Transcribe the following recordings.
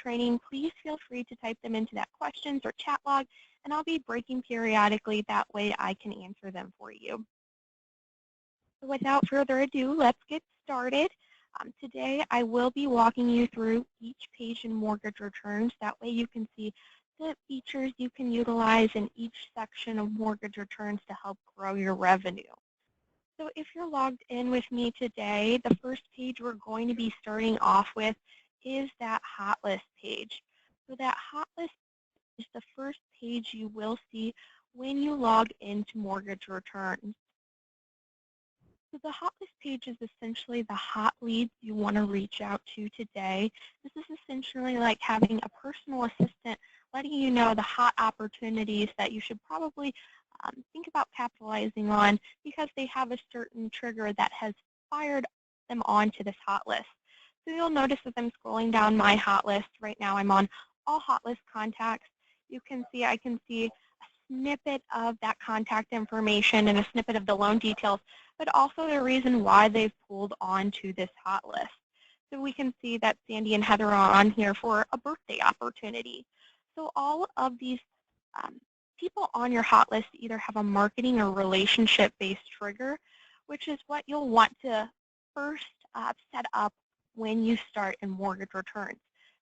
training, please feel free to type them into that questions or chat log, and I'll be breaking periodically. That way I can answer them for you. So without further ado, let's get started. Today I will be walking you through each page in mortgage returns. That way you can see the features you can utilize in each section of mortgage returns to help grow your revenue. So if you're logged in with me today, the first page we're going to be starting off with is that hot list page. So that hot list is the first page you will see when you log into mortgage returns. So the hot list page is essentially the hot leads you want to reach out to today. This is essentially like having a personal assistant letting you know the hot opportunities that you should probably think about capitalizing on because they have a certain trigger that has fired them onto this hot list. So you'll notice as I'm scrolling down my hot list, right now I'm on all hot list contacts. You can see I can see a snippet of that contact information and a snippet of the loan details, but also the reason why they've pulled onto this hot list. So we can see that Sandy and Heather are on here for a birthday opportunity. So all of these people on your hot list either have a marketing or relationship-based trigger, which is what you'll want to first set up when you start in mortgage returns.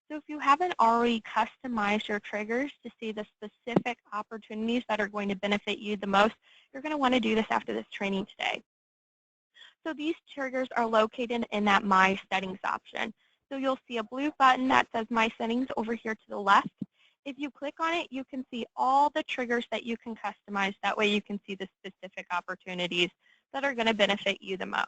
So if you haven't already customized your triggers to see the specific opportunities that are going to benefit you the most, you're going to want to do this after this training today. So these triggers are located in that My Settings option. So you'll see a blue button that says My Settings over here to the left. If you click on it, you can see all the triggers that you can customize. That way you can see the specific opportunities that are going to benefit you the most.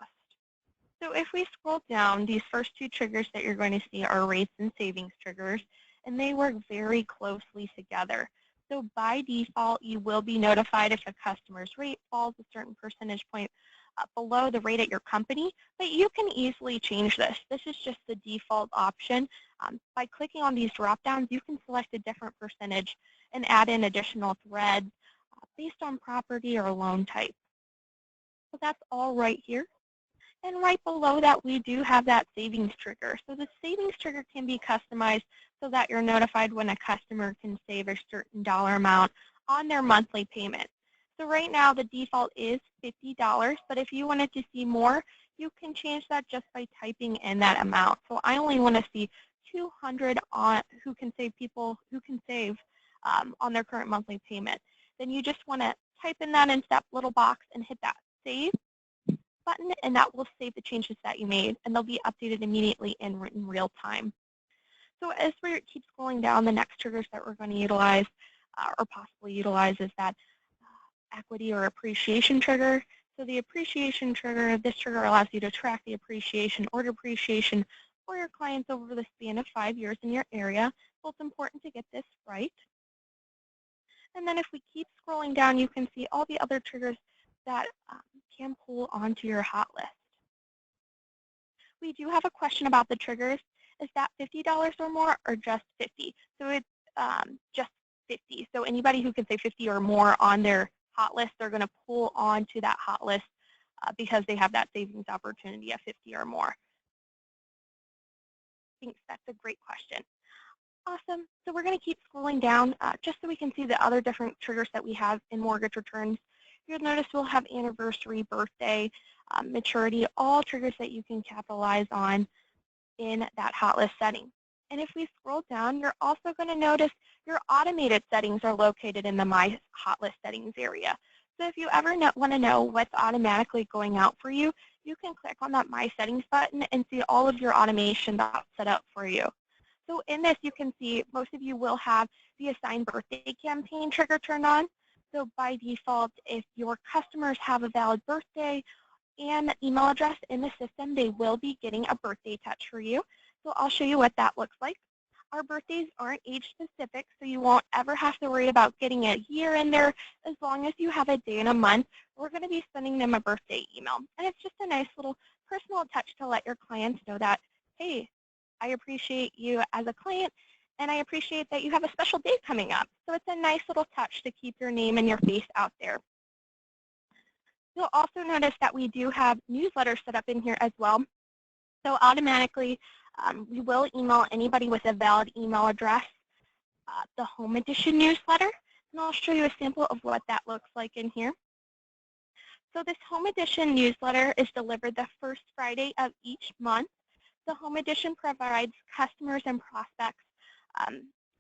So if we scroll down, these first two triggers that you're going to see are rates and savings triggers, and they work very closely together. So by default, you will be notified if a customer's rate falls a certain percentage point below the rate at your company, but you can easily change this. This is just the default option. By clicking on these drop-downs, you can select a different percentage and add in additional threads based on property or loan type. So that's all right here. And right below that, we do have that savings trigger. So the savings trigger can be customized so that you're notified when a customer can save a certain dollar amount on their monthly payment. So right now, the default is $50, but if you wanted to see more, you can change that just by typing in that amount. So I only want to see 200 on who can save on their current monthly payment. Then you just want to type in that into that little box and hit that save button, and that will save the changes that you made, and they'll be updated immediately in real time. So as we keep scrolling down, the next triggers that we're going to utilize or possibly utilize is that equity or appreciation trigger. So the appreciation trigger, this trigger allows you to track the appreciation or depreciation for your clients over the span of 5 years in your area. So it's important to get this right. And then if we keep scrolling down, you can see all the other triggers that can pull onto your hot list. We do have a question about the triggers. Is that $50 or more or just 50? So it's just 50. So anybody who can say 50 or more on their hot list, they're going to pull onto that hot list because they have that savings opportunity of 50 or more. I think that's a great question. Awesome. So we're going to keep scrolling down just so we can see the other different triggers that we have in mortgage returns. You'll notice we'll have anniversary, birthday, maturity, all triggers that you can capitalize on in that hot list setting. And if we scroll down, you're also going to notice your automated settings are located in the My Hot List Settings area. So if you ever want to know what's automatically going out for you, you can click on that My Settings button and see all of your automation that's set up for you. So in this, you can see most of you will have the assigned birthday campaign trigger turned on. So by default, if your customers have a valid birthday and email address in the system, they will be getting a birthday touch for you. So I'll show you what that looks like. Our birthdays aren't age specific, so you won't ever have to worry about getting a year in there. As long as you have a day and a month, we're going to be sending them a birthday email. And it's just a nice little personal touch to let your clients know that, hey, I appreciate you as a client, and I appreciate that you have a special day coming up. So it's a nice little touch to keep your name and your face out there. You'll also notice that we do have newsletters set up in here as well. So automatically, We will email anybody with a valid email address the Home Edition newsletter, and I'll show you a sample of what that looks like in here. So this Home Edition newsletter is delivered the first Friday of each month. The Home Edition provides customers and prospects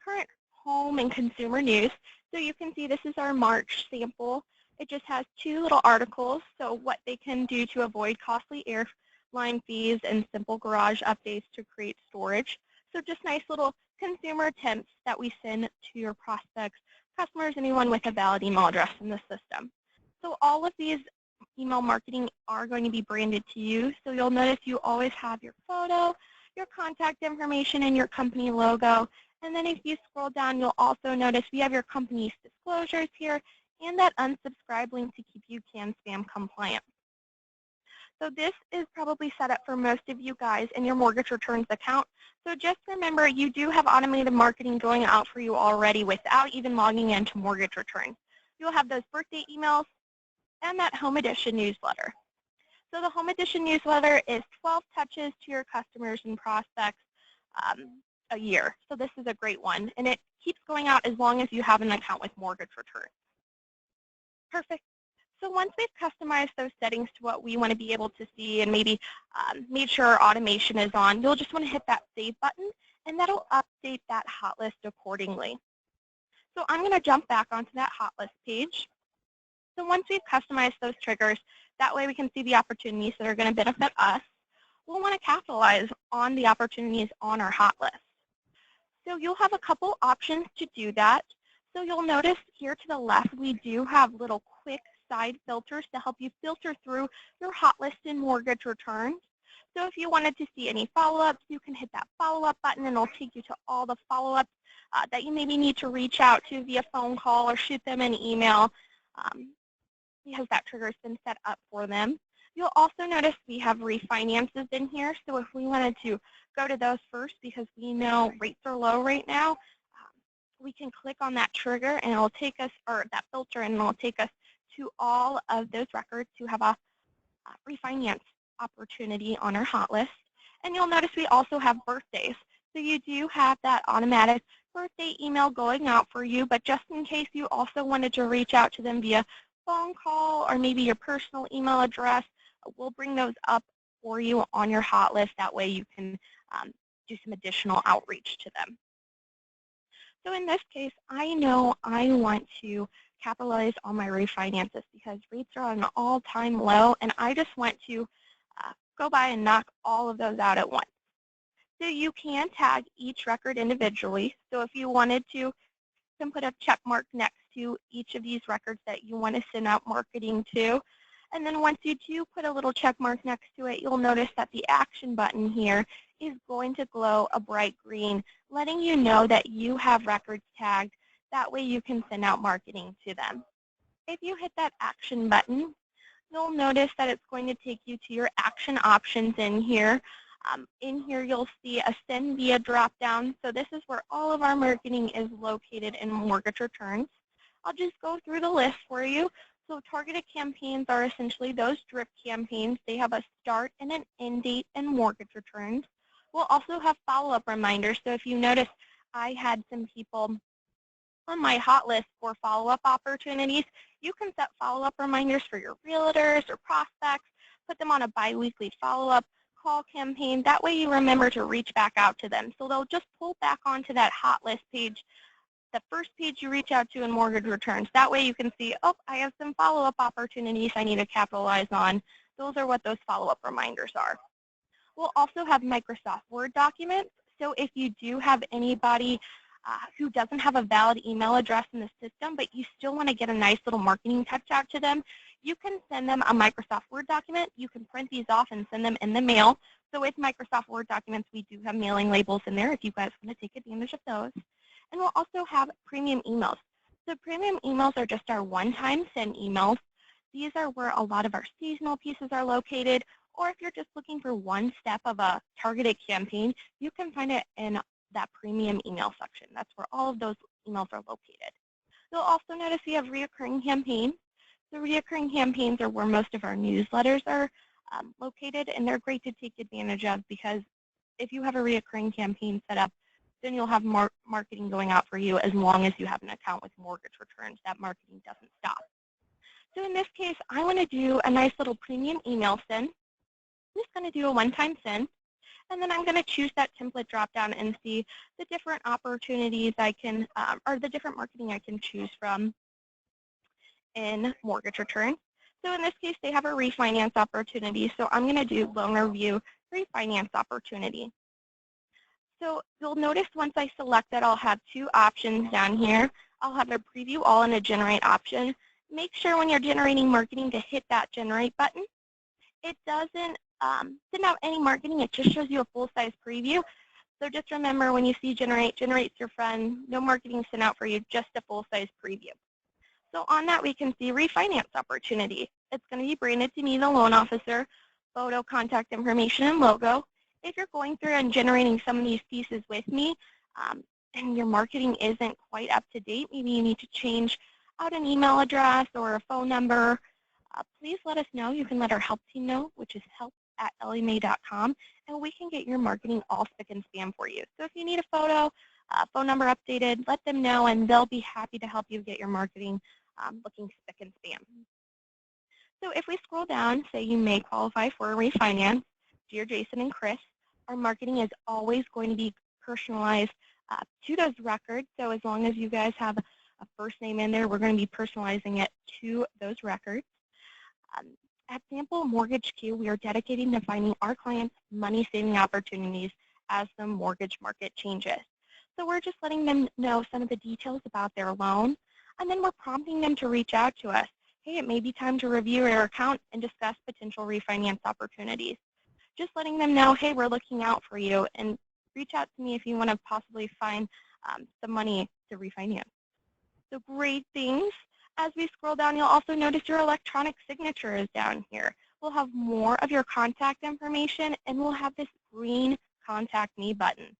current home and consumer news. So you can see this is our March sample. It just has 2 little articles, so what they can do to avoid costly airline fees and simple garage updates to create storage. So just nice little consumer tips that we send to your prospects, customers, anyone with a valid email address in the system. So all of these email marketing are going to be branded to you. So you'll notice you always have your photo, your contact information, and your company logo. And then if you scroll down, you'll also notice we have your company's disclosures here and that unsubscribe link to keep you CAN spam compliant. So this is probably set up for most of you guys in your mortgage returns account. So just remember, you do have automated marketing going out for you already without even logging into mortgage returns. You'll have those birthday emails and that Home Edition newsletter. So the Home Edition newsletter is 12 touches to your customers and prospects a year. So this is a great one, and it keeps going out as long as you have an account with mortgage returns. Perfect. So once we've customized those settings to what we want to be able to see and maybe made sure our automation is on, you'll just want to hit that save button, and that'll update that hot list accordingly. So I'm going to jump back onto that hot list page. So once we've customized those triggers, that way we can see the opportunities that are going to benefit us. We'll want to capitalize on the opportunities on our hot list. So you'll have a couple options to do that. So you'll notice here to the left, we do have little quick side filters to help you filter through your hot list in mortgage returns. So if you wanted to see any follow-ups, you can hit that follow-up button, and it'll take you to all the follow-ups that you maybe need to reach out to via phone call or shoot them an email because that trigger has been set up for them. You'll also notice we have refinances in here. So if we wanted to go to those first because we know rates are low right now, we can click on that trigger and it'll take us, or that filter, and it'll take us to all of those records who have a refinance opportunity on our hot list. And you'll notice we also have birthdays. So you do have that automatic birthday email going out for you, but just in case you also wanted to reach out to them via phone call or maybe your personal email address, we'll bring those up for you on your hot list. That way you can do some additional outreach to them. So in this case, I know I want to capitalize on my refinances because rates are on an all-time low, and I just want to go by and knock all of those out at once. So you can tag each record individually. So if you wanted to, you can put a check mark next to each of these records that you want to send out marketing to. And then once you do put a little check mark next to it, you'll notice that the action button here is going to glow a bright green, letting you know that you have records tagged. That way you can send out marketing to them. If you hit that action button, you'll notice that it's going to take you to your action options in here. In here you'll see a send via drop-down. So this is where all of our marketing is located in mortgage returns. I'll just go through the list for you. So targeted campaigns are essentially those drip campaigns. They have a start and an end date in mortgage returns. We'll also have follow-up reminders. So if you notice, I had some people on my hot list for follow-up opportunities. You can set follow-up reminders for your realtors or prospects, put them on a biweekly follow-up call campaign. That way you remember to reach back out to them. So they'll just pull back onto that hot list page, the first page you reach out to in mortgage returns. That way you can see, oh, I have some follow-up opportunities I need to capitalize on. Those are what those follow-up reminders are. We'll also have Microsoft Word documents. So if you do have anybody who doesn't have a valid email address in the system, but you still want to get a nice little marketing touch out to them, you can send them a Microsoft Word document. You can print these off and send them in the mail. So with Microsoft Word documents, we do have mailing labels in there if you guys want to take advantage of those. And we'll also have premium emails. So premium emails are just our one-time send emails. These are where a lot of our seasonal pieces are located, or if you're just looking for one step of a targeted campaign, you can find it in that premium email section. That's where all of those emails are located. You'll also notice we have reoccurring campaigns. So reoccurring campaigns are where most of our newsletters are located, and they're great to take advantage of because if you have a reoccurring campaign set up, then you'll have marketing going out for you as long as you have an account with mortgage returns. That marketing doesn't stop. So in this case, I want to do a nice little premium email send. I'm just going to do a one-time send. And then I'm going to choose that template drop-down and see the different opportunities I can, or the different marketing I can choose from in mortgage returns. So in this case, they have a refinance opportunity. So I'm going to do loan review refinance opportunity. So you'll notice once I select that, I'll have two options down here. I'll have a preview all and a generate option. Make sure when you're generating marketing to hit that generate button. It doesn't send out any marketing. It just shows you a full-size preview. So just remember when you see generate, generate's your friend. No marketing sent out for you, just a full-size preview. So on that, we can see refinance opportunity. It's going to be branded to me, the loan officer, photo, contact information, and logo. If you're going through and generating some of these pieces with me and your marketing isn't quite up to date, maybe you need to change out an email address or a phone number, please let us know. You can let our help team know, which is help@elliemay.com, and we can get your marketing all spick and span for you. So if you need a photo, phone number updated, let them know, and they'll be happy to help you get your marketing looking spick and span. So if we scroll down, say you may qualify for a refinance, dear Jason and Chris, our marketing is always going to be personalized to those records. So as long as you guys have a first name in there, we're going to be personalizing it to those records. At Sample Mortgage Q, we are dedicating to finding our clients money-saving opportunities as the mortgage market changes. So we're just letting them know some of the details about their loan, and then we're prompting them to reach out to us. Hey, it may be time to review your account and discuss potential refinance opportunities. Just letting them know, hey, we're looking out for you, and reach out to me if you want to possibly find some money to refinance. So great things. As we scroll down, you'll also notice your electronic signature is down here. We'll have more of your contact information, and we'll have this green Contact Me button.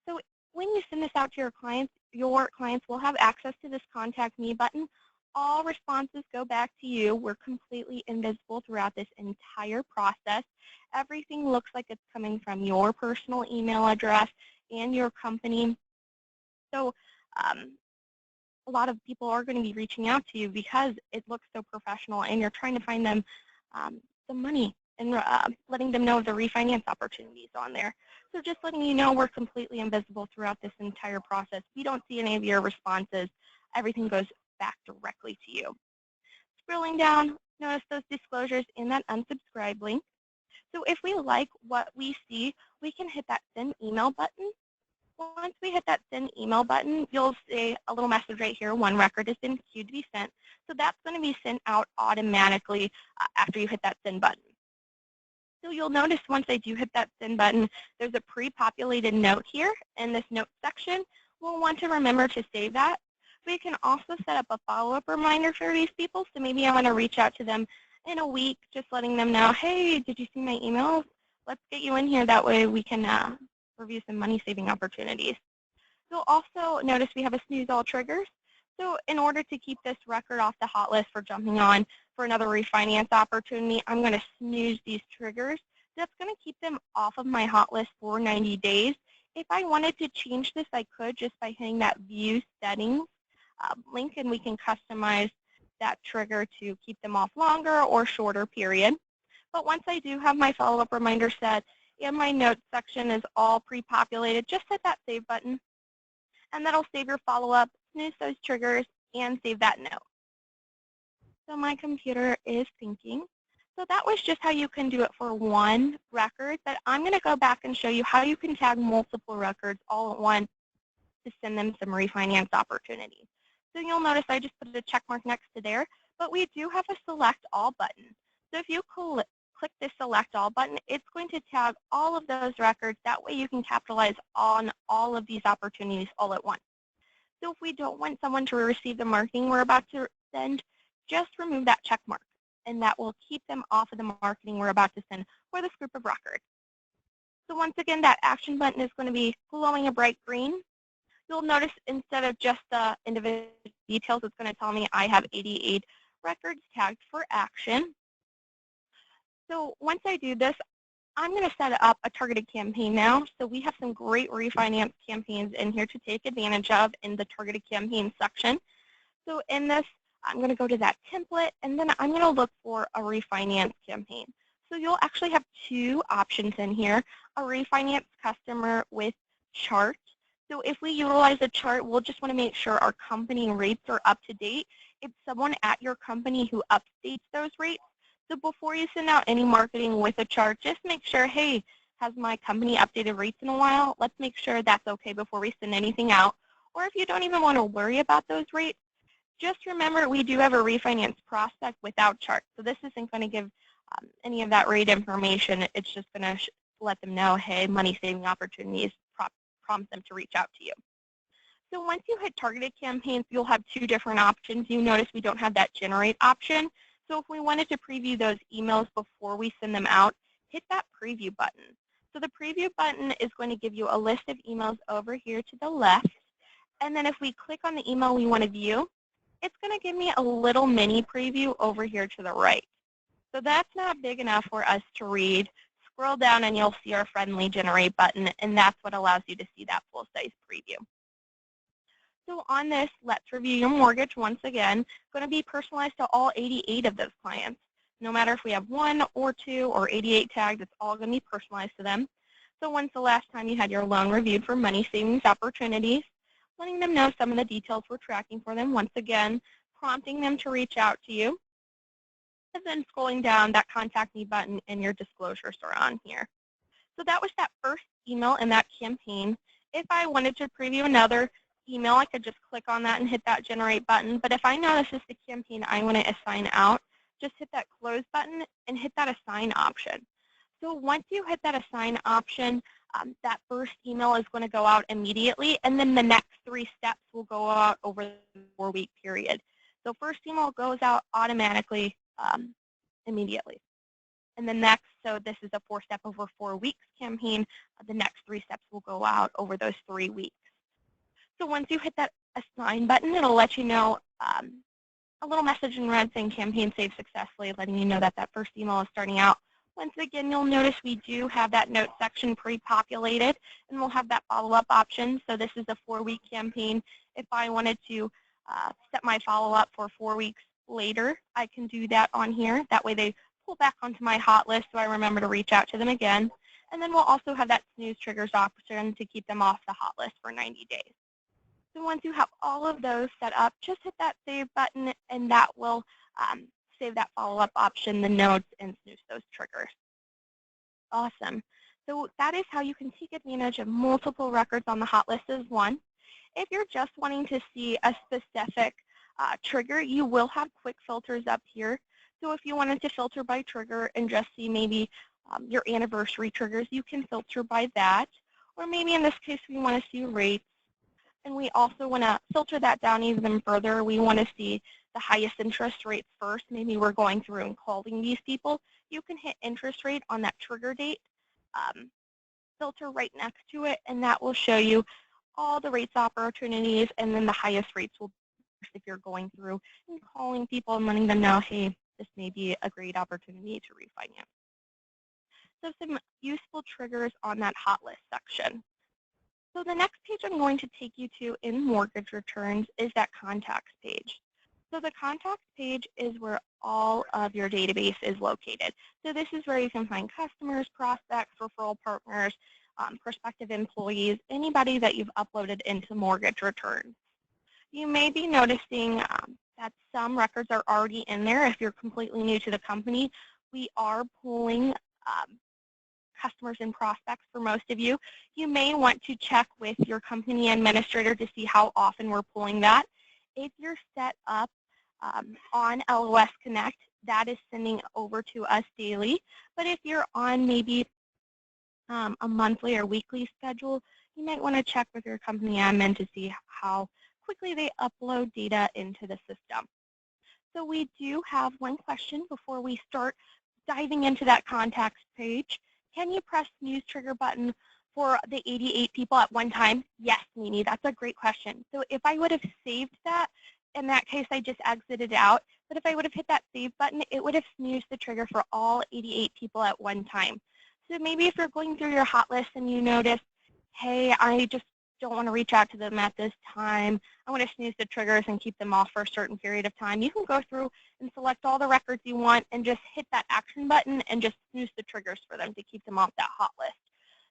So when you send this out to your clients will have access to this Contact Me button. All responses go back to you. We're completely invisible throughout this entire process. Everything looks like it's coming from your personal email address and your company. So a lot of people are going to be reaching out to you because it looks so professional, and you're trying to find them some money and letting them know the refinance opportunities on there. So just letting you know we're completely invisible throughout this entire process. We don't see any of your responses. Everything goes back directly to you. Scrolling down, notice those disclosures in that unsubscribe link. So if we like what we see, we can hit that send email button. Once we hit that send email button, you'll see a little message right here, one record has been queued to be sent. So that's going to be sent out automatically after you hit that send button. So you'll notice once I do hit that send button, there's a pre-populated note here in this note section. We'll want to remember to save that. We can also set up a follow-up reminder for these people. So maybe I want to reach out to them in a week, just letting them know, hey, did you see my email? Let's get you in here. That way we can review some money-saving opportunities. You'll also notice we have a snooze all triggers. So in order to keep this record off the hot list for jumping on for another refinance opportunity, I'm going to snooze these triggers. That's going to keep them off of my hot list for 90 days. If I wanted to change this, I could just by hitting that View Settings link, and we can customize that trigger to keep them off longer or shorter period. But once I do have my follow-up reminder set and my notes section is all pre-populated, just hit that Save button, and that'll save your follow-up, snooze those triggers, and save that note. So my computer is thinking. So that was just how you can do it for one record, but I'm going to go back and show you how you can tag multiple records all at once to send them some refinance opportunities. So you'll notice I just put a check mark next to there, but we do have a Select All button. So if you click this Select All button, it's going to tag all of those records. That way you can capitalize on all of these opportunities all at once. So if we don't want someone to receive the marketing we're about to send, just remove that check mark, and that will keep them off of the marketing we're about to send for this group of records. So once again, that action button is going to be glowing a bright green. You'll notice instead of just the individual details, it's going to tell me I have 88 records tagged for action. So once I do this, I'm going to set up a targeted campaign now. So we have some great refinance campaigns in here to take advantage of in the targeted campaign section. So in this, I'm going to go to that template, and then I'm going to look for a refinance campaign. So you'll actually have two options in here, a refinance customer with chart. So if we utilize a chart, we'll just want to make sure our company rates are up to date. It's someone at your company who updates those rates. So before you send out any marketing with a chart, just make sure, hey, has my company updated rates in a while? Let's make sure that's okay before we send anything out. Or if you don't even want to worry about those rates, just remember we do have a refinance prospect without chart. So this isn't going to give any of that rate information. It's just going to let them know, hey, money saving opportunities, prompt them to reach out to you. So once you hit targeted campaigns, you'll have two different options. You notice we don't have that generate option. So if we wanted to preview those emails before we send them out, hit that preview button. So the preview button is going to give you a list of emails over here to the left. And then if we click on the email we want to view, it's going to give me a little mini preview over here to the right. So that's not big enough for us to read. Scroll down and you'll see our friendly generate button, and that's what allows you to see that full-size preview. So on this, let's review your mortgage once again. Going to be personalized to all 88 of those clients. No matter if we have 1 or 2 or 88 tagged, it's all going to be personalized to them. So when's the last time you had your loan reviewed for money savings opportunities? Letting them know some of the details we're tracking for them. Once again, prompting them to reach out to you. And then scrolling down, that contact me button and your disclosures are on here. So that was that first email in that campaign. If I wanted to preview another email, I could just click on that and hit that generate button. But if I know this is the campaign I want to assign out, just hit that close button and hit that assign option. So once you hit that assign option, that first email is going to go out immediately, and then the next 3 steps will go out over the 4-week period. So first email goes out automatically immediately. And the next, so this is a 4-step over 4 weeks campaign, the next 3 steps will go out over those 3 weeks. So once you hit that assign button, it'll let you know a little message in red saying campaign saved successfully, letting you know that that first email is starting out. Once again, you'll notice we do have that note section pre-populated, and we'll have that follow-up option. So this is a 4-week campaign. If I wanted to set my follow-up for 4 weeks later, I can do that on here. That way they pull back onto my hot list so I remember to reach out to them again. And then we'll also have that snooze triggers option to keep them off the hot list for 90 days. So once you have all of those set up, just hit that save button, and that will save that follow-up option, the notes, and snooze those triggers. Awesome. So that is how you can take advantage of multiple records on the hot list as one. If you're just wanting to see a specific trigger, you will have quick filters up here. So if you wanted to filter by trigger and just see maybe your anniversary triggers, you can filter by that. Or maybe in this case, we want to see rates. And we also want to filter that down even further. We want to see the highest interest rates first. Maybe we're going through and calling these people. You can hit interest rate on that trigger date, filter right next to it, and that will show you all the rates opportunities, and then the highest rates will be if you're going through and calling people and letting them know, hey, this may be a great opportunity to refinance. So some useful triggers on that hot list section. So the next page I'm going to take you to in mortgage returns is that contacts page. So the contacts page is where all of your database is located. So this is where you can find customers, prospects, referral partners, prospective employees, anybody that you've uploaded into mortgage returns. You may be noticing that some records are already in there. If you're completely new to the company, we are pulling customers and prospects for most of you. You may want to check with your company administrator to see how often we're pulling that. If you're set up on LOS Connect, that is sending over to us daily. But if you're on maybe a monthly or weekly schedule, you might want to check with your company admin to see how quickly they upload data into the system. So we do have one question before we start diving into that contacts page. Can you press snooze trigger button for the 88 people at one time? Yes, Nini, that's a great question. So if I would have saved that, in that case I just exited out, but if I would have hit that save button, it would have snoozed the trigger for all 88 people at one time. So maybe if you're going through your hot list and you notice, hey, I just don't want to reach out to them at this time. I want to snooze the triggers and keep them off for a certain period of time. You can go through and select all the records you want and just hit that action button and just snooze the triggers for them to keep them off that hot list,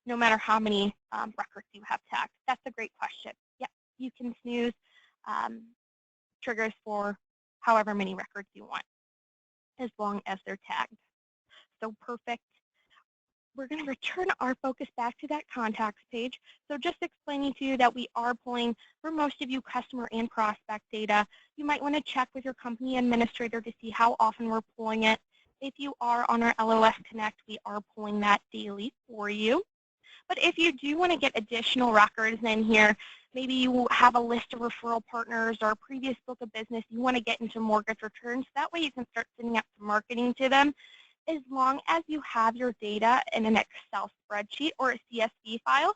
no matter how many records you have tagged. That's a great question. Yep, you can snooze triggers for however many records you want, as long as they're tagged. So perfect. We're going to return our focus back to that contacts page. So just explaining to you that we are pulling, for most of you, customer and prospect data. You might want to check with your company administrator to see how often we're pulling it. If you are on our LOS Connect, we are pulling that daily for you. But if you do want to get additional records in here, maybe you have a list of referral partners or a previous book of business, you want to get into mortgage returns. That way you can start sending out some marketing to them, as long as you have your data in an Excel spreadsheet or a CSV file.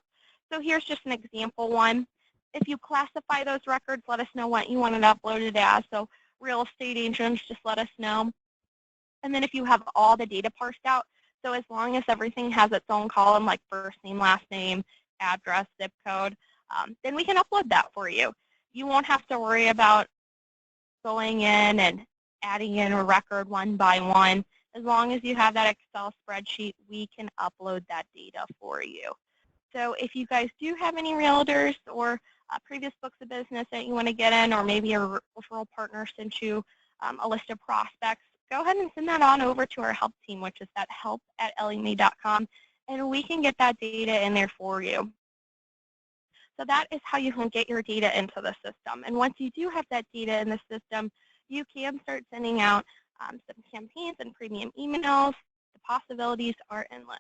So here's just an example one. If you classify those records, let us know what you want it uploaded as. So real estate agents, just let us know. And then if you have all the data parsed out, so as long as everything has its own column, like first name, last name, address, zip code, then we can upload that for you. You won't have to worry about going in and adding in a record one by one. As long as you have that Excel spreadsheet, we can upload that data for you. So if you guys do have any realtors or previous books of business that you want to get in, or maybe a referral partner sent you a list of prospects, go ahead and send that on over to our help team, which is that help@ellieme.com, and we can get that data in there for you. So that is how you can get your data into the system. And once you do have that data in the system, you can start sending out some campaigns and premium emails. The possibilities are endless.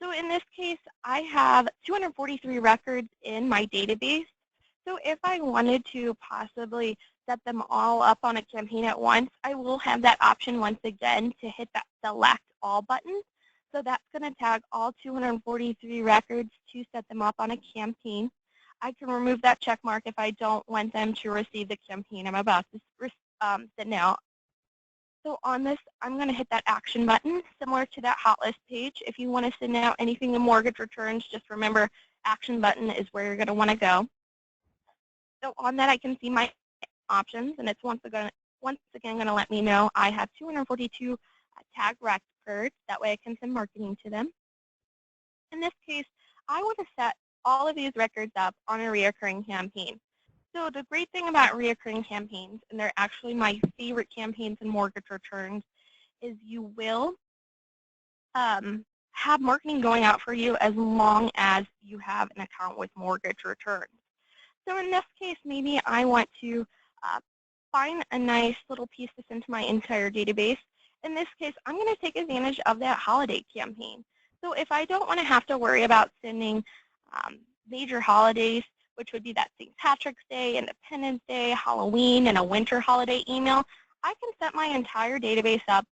So in this case, I have 243 records in my database. So if I wanted to possibly set them all up on a campaign at once, I will have that option once again to hit that select all button. So that's going to tag all 243 records to set them up on a campaign. I can remove that check mark if I don't want them to receive the campaign I'm about to send out. So on this, I'm going to hit that action button, similar to that hot list page. If you want to send out anything in mortgage returns, just remember action button is where you're going to want to go. So on that, I can see my options, and it's once again going to let me know I have 242 tag records. That way I can send marketing to them. In this case, I want to set all of these records up on a reoccurring campaign. So the great thing about reoccurring campaigns, and they're actually my favorite campaigns in mortgage returns, is you will have marketing going out for you as long as you have an account with mortgage returns. So in this case, maybe I want to find a nice little piece to send to my entire database. In this case, I'm going to take advantage of that holiday campaign. So if I don't want to have to worry about sending major holidays, which would be that St. Patrick's Day, Independence Day, Halloween, and a winter holiday email, I can set my entire database up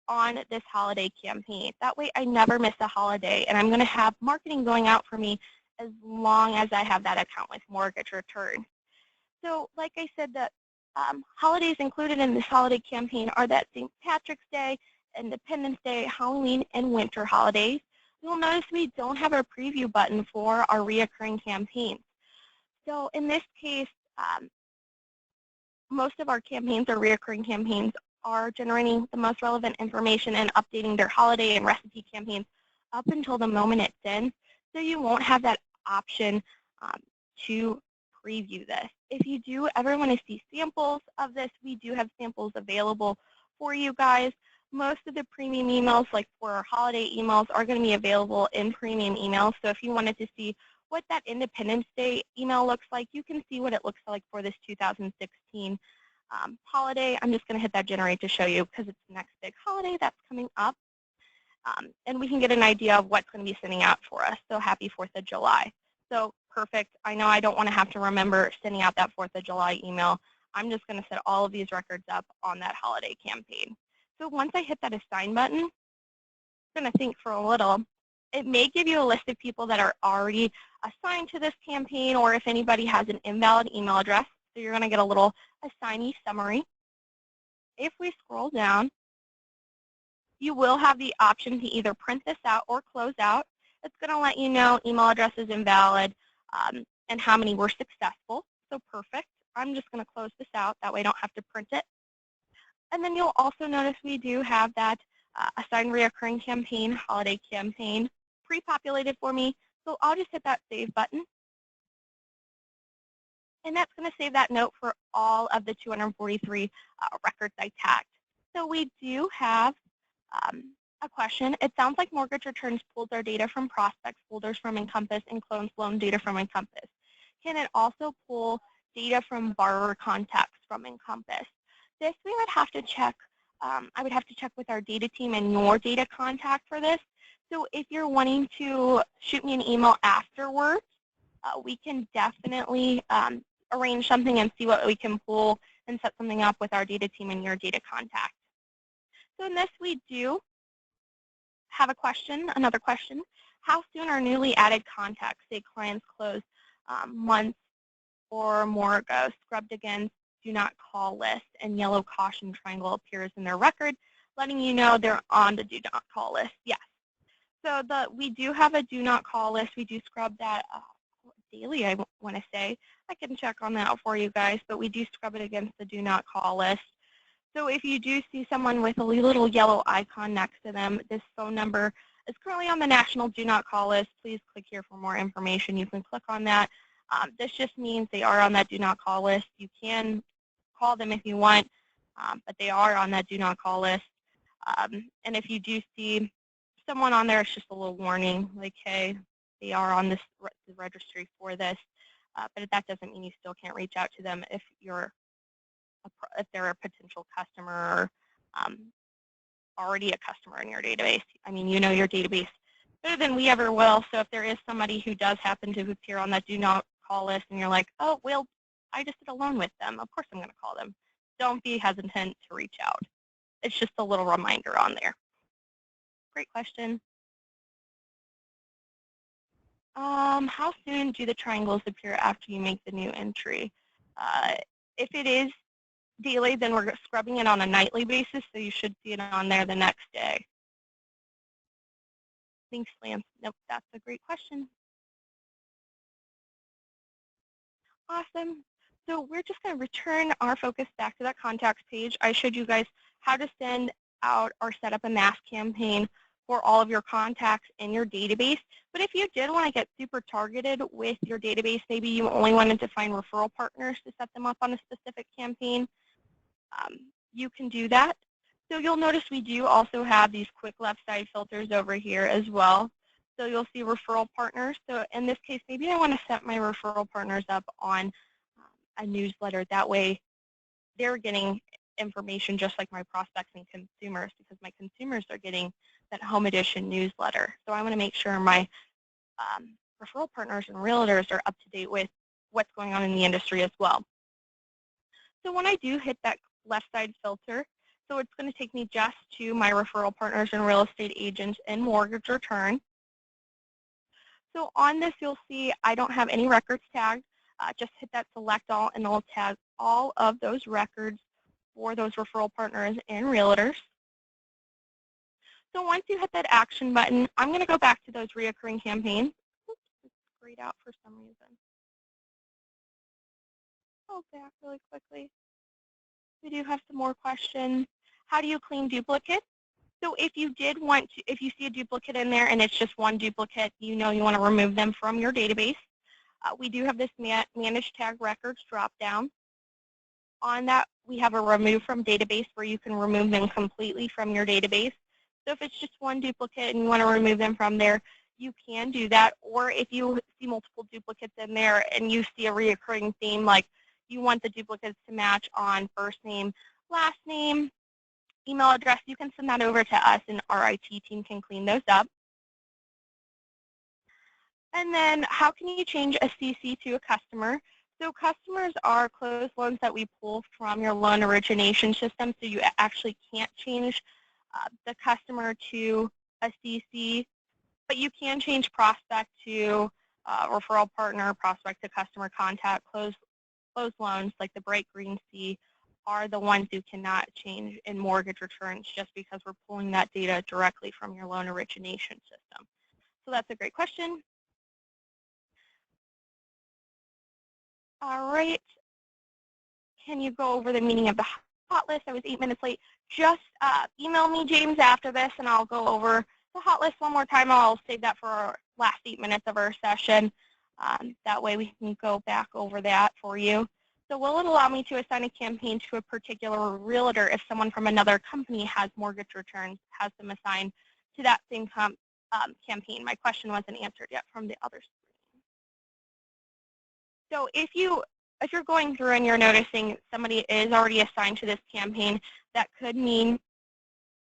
on this holiday campaign. That way I never miss a holiday, and I'm going to have marketing going out for me as long as I have that account with mortgage return. So like I said, the holidays included in this holiday campaign are that St. Patrick's Day, Independence Day, Halloween, and winter holidays. You'll notice we don't have a preview button for our reoccurring campaigns. So in this case, most of our campaigns or reoccurring campaigns are generating the most relevant information and updating their holiday and recipe campaigns up until the moment it sends. So you won't have that option to preview this. If you do ever want to see samples of this, we do have samples available for you guys. Most of the premium emails, like for our holiday emails, are going to be available in premium emails. So if you wanted to see what that Independence Day email looks like, you can see what it looks like for this 2016 holiday. I'm just going to hit that generate to show you because it's the next big holiday that's coming up. And we can get an idea of what's going to be sending out for us. So happy 4th of July. So perfect. I know I don't want to have to remember sending out that 4th of July email. I'm just going to set all of these records up on that holiday campaign. So once I hit that assign button, I'm going to think for a little. It may give you a list of people that are already assigned to this campaign, or if anybody has an invalid email address. So you're going to get a little assignee summary. If we scroll down, You will have the option to either print this out or close out. It's going to let you know email address is invalid and how many were successful. So perfect. I'm just going to close this out. That way I don't have to print it. And then you'll also notice we do have that assigned reoccurring campaign, holiday campaign, pre-populated for me. So I'll just hit that save button. And that's going to save that note for all of the 243 records I tagged. So we do have a question. It sounds like mortgage returns pulled their data from prospects folders from Encompass and clones loan data from Encompass. Can it also pull data from borrower contacts from Encompass? This we would have to check. I would have to check with our data team and your data contact for this. So if you're wanting to shoot me an email afterwards, we can definitely arrange something and see what we can pull and set something up with our data team and your data contact. So in this we do have a question, another question. How soon are newly added contacts, say clients closed months or more ago, scrubbed against do not call list and yellow caution triangle appears in their record, letting you know they're on the do not call list? Yes. So we do have a do not call list. We do scrub that daily, I want to say. I can check on that for you guys, but we do scrub it against the do not call list. So if you do see someone with a little yellow icon next to them, this phone number is currently on the national do not call list. Please click here for more information. You can click on that. This just means they are on that do not call list. You can call them if you want, but they are on that do not call list. And if you do see someone on there, it's just a little warning, like, hey, they are on this registry for this, but that doesn't mean you still can't reach out to them if they're a potential customer or already a customer in your database. I mean, you know your database better than we ever will. So if there is somebody who does happen to appear on that do not call list and you're like, oh, well, I just did a loan with them, of course I'm going to call them. Don't be hesitant to reach out. It's just a little reminder on there. Great question. How soon do the triangles appear after you make the new entry? If it is daily, then we're scrubbing it on a nightly basis, so you should see it on there the next day. Thanks, Lance. Nope, that's a great question. Awesome. So we're just going to return our focus back to that contacts page. I showed you guys how to send out or set up a mass campaign for all of your contacts in your database. But if you did want to get super targeted with your database, maybe you only wanted to find referral partners to set them up on a specific campaign, you can do that. So you'll notice we do also have these quick left side filters over here as well. So you'll see referral partners. So in this case, maybe I want to set my referral partners up on a newsletter. That way they're getting information just like my prospects and consumers, because my consumers are getting that home edition newsletter. So I want to make sure my referral partners and realtors are up to date with what's going on in the industry as well. So when I do hit that left side filter, so it's going to take me just to my referral partners and real estate agents and mortgage return. So on this, you'll see I don't have any records tagged. Just hit that select all, and it'll tag all of those records for those referral partners and realtors. So once you hit that action button, I'm going to go back to those reoccurring campaigns. Oops, it's grayed out for some reason. Go back really quickly. We do have some more questions. How do you clean duplicates? So if you did want to, if you see a duplicate in there and it's just one duplicate, you know you want to remove them from your database. We do have this Manage Tag Records drop-down. On that, we have a Remove from Database where you can remove them completely from your database. So if it's just one duplicate and you want to remove them from there, you can do that. Or if you see multiple duplicates in there and you see a reoccurring theme, like you want the duplicates to match on first name, last name, email address, you can send that over to us and our IT team can clean those up. And then how can you change a CC to a customer? So customers are closed loans that we pull from your loan origination system, so you actually can't change the customer to a CC, but you can change prospect to referral partner, prospect to customer contact, closed loans like the bright green C are the ones who cannot change in mortgage returns just because we're pulling that data directly from your loan origination system. So that's a great question. All right. Can you go over the meaning of the hot list? I was 8 minutes late. Just email me, James, after this, and I'll go over the hot list one more time. I'll save that for our last 8 minutes of our session. That way we can go back over that for you. So will it allow me to assign a campaign to a particular realtor if someone from another company has mortgage returns, has them assigned to that same campaign? My question wasn't answered yet from the others. So if you're going through and you're noticing somebody is already assigned to this campaign, that could mean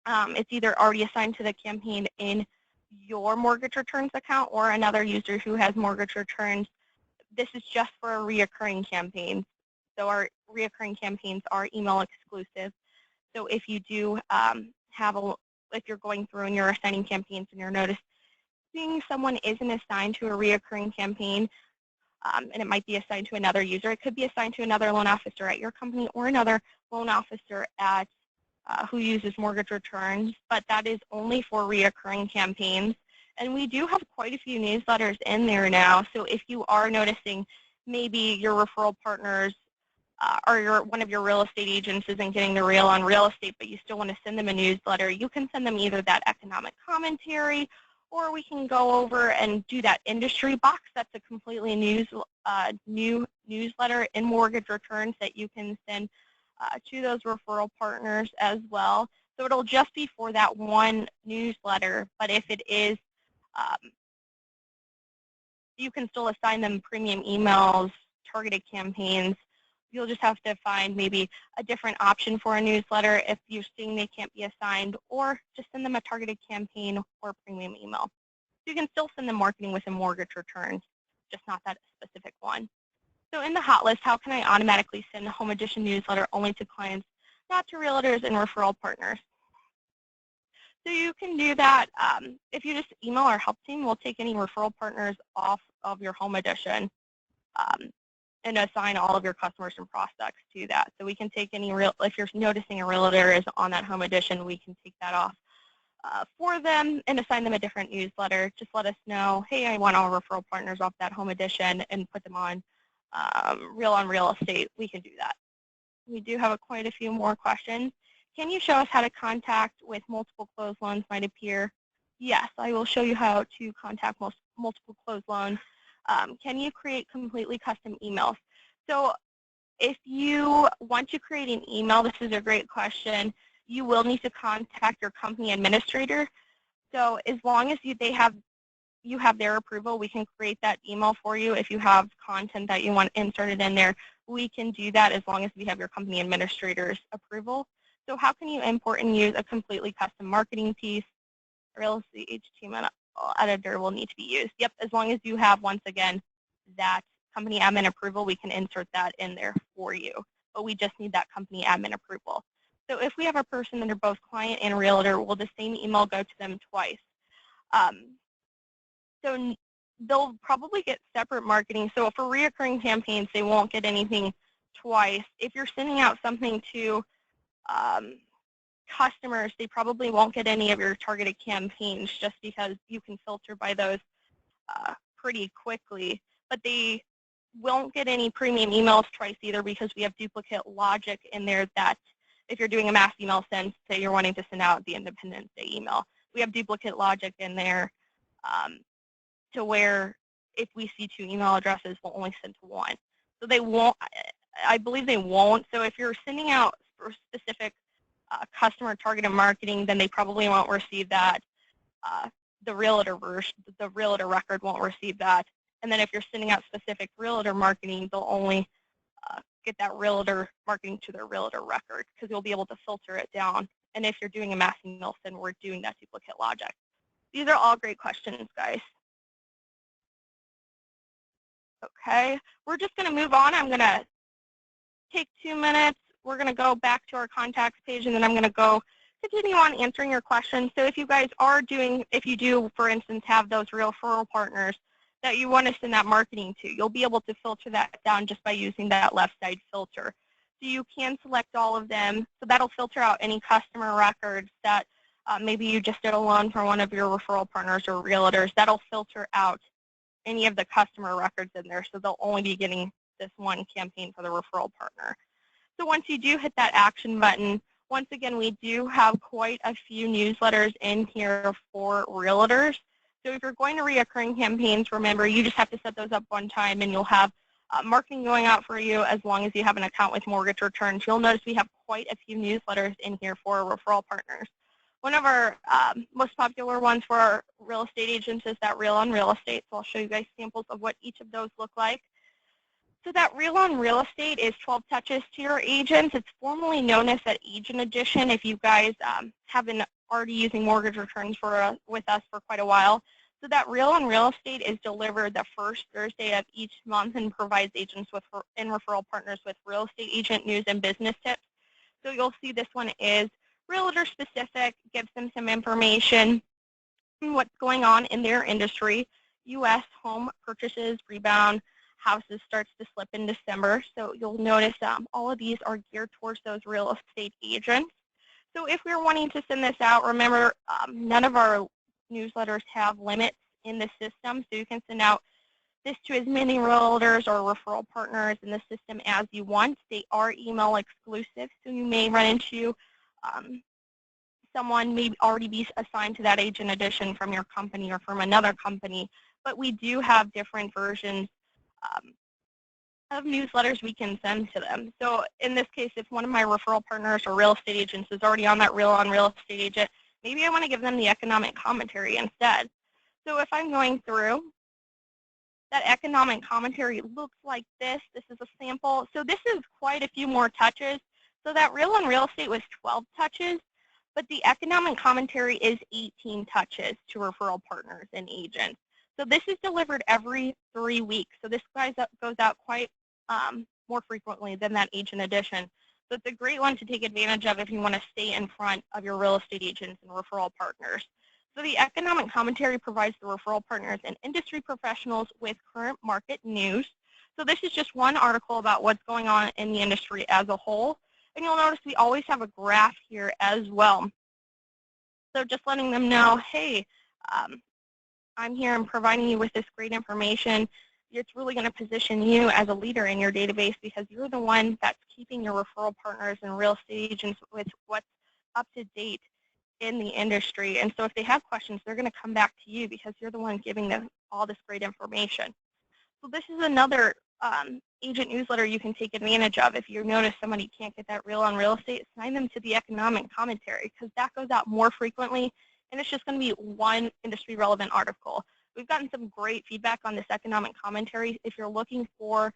it's either already assigned to the campaign in your mortgage returns account or another user who has mortgage returns. This is just for a reoccurring campaign. So our reoccurring campaigns are email exclusive. So if you do if you're going through and you're assigning campaigns and you're noticing someone isn't assigned to a reoccurring campaign, and it might be assigned to another user. It could be assigned to another loan officer at your company or another loan officer at who uses mortgage returns, but that is only for reoccurring campaigns. And we do have quite a few newsletters in there now. So if you are noticing maybe your referral partners or one of your real estate agents isn't getting the reel on real estate, but you still want to send them a newsletter, you can send them either that economic commentary, or we can go over and do that industry box. That's a completely new newsletter in mortgage returns that you can send to those referral partners as well. So it'll just be for that one newsletter, but if it is, you can still assign them premium emails, targeted campaigns. You'll just have to find maybe a different option for a newsletter if you're seeing they can't be assigned, or just send them a targeted campaign or premium email. You can still send them marketing within mortgage returns, just not that specific one. So in the hot list, how can I automatically send a home edition newsletter only to clients, not to realtors and referral partners? So you can do that if you just email our help team. We'll take any referral partners off of your home edition and assign all of your customers and prospects to that. So we can take any if you're noticing a realtor is on that home edition, we can take that off for them and assign them a different newsletter. Just let us know, hey, I want all referral partners off that home edition, and put them on real estate. We can do that. We do have quite a few more questions. Can you show us how to contact with multiple closed loans might appear? Yes, I will show you how to contact multiple closed loans. Can you create completely custom emails? So if you want to create an email, this is a great question. You will need to contact your company administrator. So as long as you have their approval, we can create that email for you. If you have content that you want inserted in there, we can do that as long as we have your company administrator's approval. So how can you import and use a completely custom marketing piece? Real estate HTML editor will need to be used. Yep, as long as you have, once again, that company admin approval, we can insert that in there for you. But we just need that company admin approval. So if we have a person that are both client and realtor, will the same email go to them twice? So they'll probably get separate marketing. So for reoccurring campaigns, they won't get anything twice. If you're sending out something to customers, they probably won't get any of your targeted campaigns, just because you can filter by those pretty quickly. But they won't get any premium emails twice either, because we have duplicate logic in there that if you're doing a mass email send, say you're wanting to send out the Independence Day email, we have duplicate logic in there to where if we see 2 email addresses, we'll only send to one. So they won't, I believe they won't. So if you're sending out for specific customer targeted marketing, then they probably won't receive that. The realtor record won't receive that. And then if you're sending out specific realtor marketing, they'll only get that realtor marketing to their realtor record, because you'll be able to filter it down. And if you're doing a mass email send, we're doing that duplicate logic. These are all great questions, guys. Okay, we're just going to move on. I'm going to take 2 minutes. We're going to go back to our contacts page, and then I'm going to go continue on answering your questions. So if you guys are doing, if you do, for instance, have those referral partners that you want to send that marketing to, you'll be able to filter that down just by using that left side filter. So you can select all of them. So that'll filter out any customer records that maybe you just did a loan for one of your referral partners or realtors. That'll filter out any of the customer records in there, so they'll only be getting this one campaign for the referral partner. So once you do hit that action button, once again, we do have quite a few newsletters in here for realtors. So if you're going to reoccurring campaigns, remember, you just have to set those up one time and you'll have marketing going out for you as long as you have an account with mortgage returns. You'll notice we have quite a few newsletters in here for our referral partners. One of our most popular ones for our real estate agents is that Reel on Real Estate. So I'll show you guys samples of what each of those look like. So that Reel on Real Estate is 12 touches to your agents. It's formerly known as that Agent Edition if you guys have been already using mortgage returns with us for quite a while. So that Reel on Real Estate is delivered the first Thursday of each month and provides agents and referral partners with real estate agent news and business tips. So you'll see this one is realtor specific, gives them some information on what's going on in their industry. U.S. home purchases rebound, houses starts to slip in December. So you'll notice all of these are geared towards those real estate agents. So if we're wanting to send this out, remember none of our newsletters have limits in the system. So you can send out this to as many realtors or referral partners in the system as you want. They are email exclusive, so you may run into someone may already be assigned to that agent edition from your company or from another company, but we do have different versions of newsletters we can send to them. So in this case, if one of my referral partners or real estate agents is already on that Reel on Real Estate agent, maybe I want to give them the economic commentary instead. So if I'm going through, that economic commentary looks like this. This is a sample. So this is quite a few more touches. So that Reel on Real Estate was 12 touches, but the economic commentary is 18 touches to referral partners and agents. So this is delivered every 3 weeks. So this goes out quite more frequently than that agent edition. So it's a great one to take advantage of if you want to stay in front of your real estate agents and referral partners. So the economic commentary provides the referral partners and industry professionals with current market news. So this is just one article about what's going on in the industry as a whole. And you'll notice we always have a graph here as well. So just letting them know, hey, I'm here and providing you with this great information. It's really going to position you as a leader in your database because you're the one that's keeping your referral partners and real estate agents with what's up to date in the industry. And so if they have questions, they're going to come back to you because you're the one giving them all this great information. So this is another agent newsletter you can take advantage of. If you notice somebody can't get that Reel on Real Estate, assign them to the economic commentary because that goes out more frequently and it's just going to be one industry relevant article. We've gotten some great feedback on this economic commentary. If you're looking for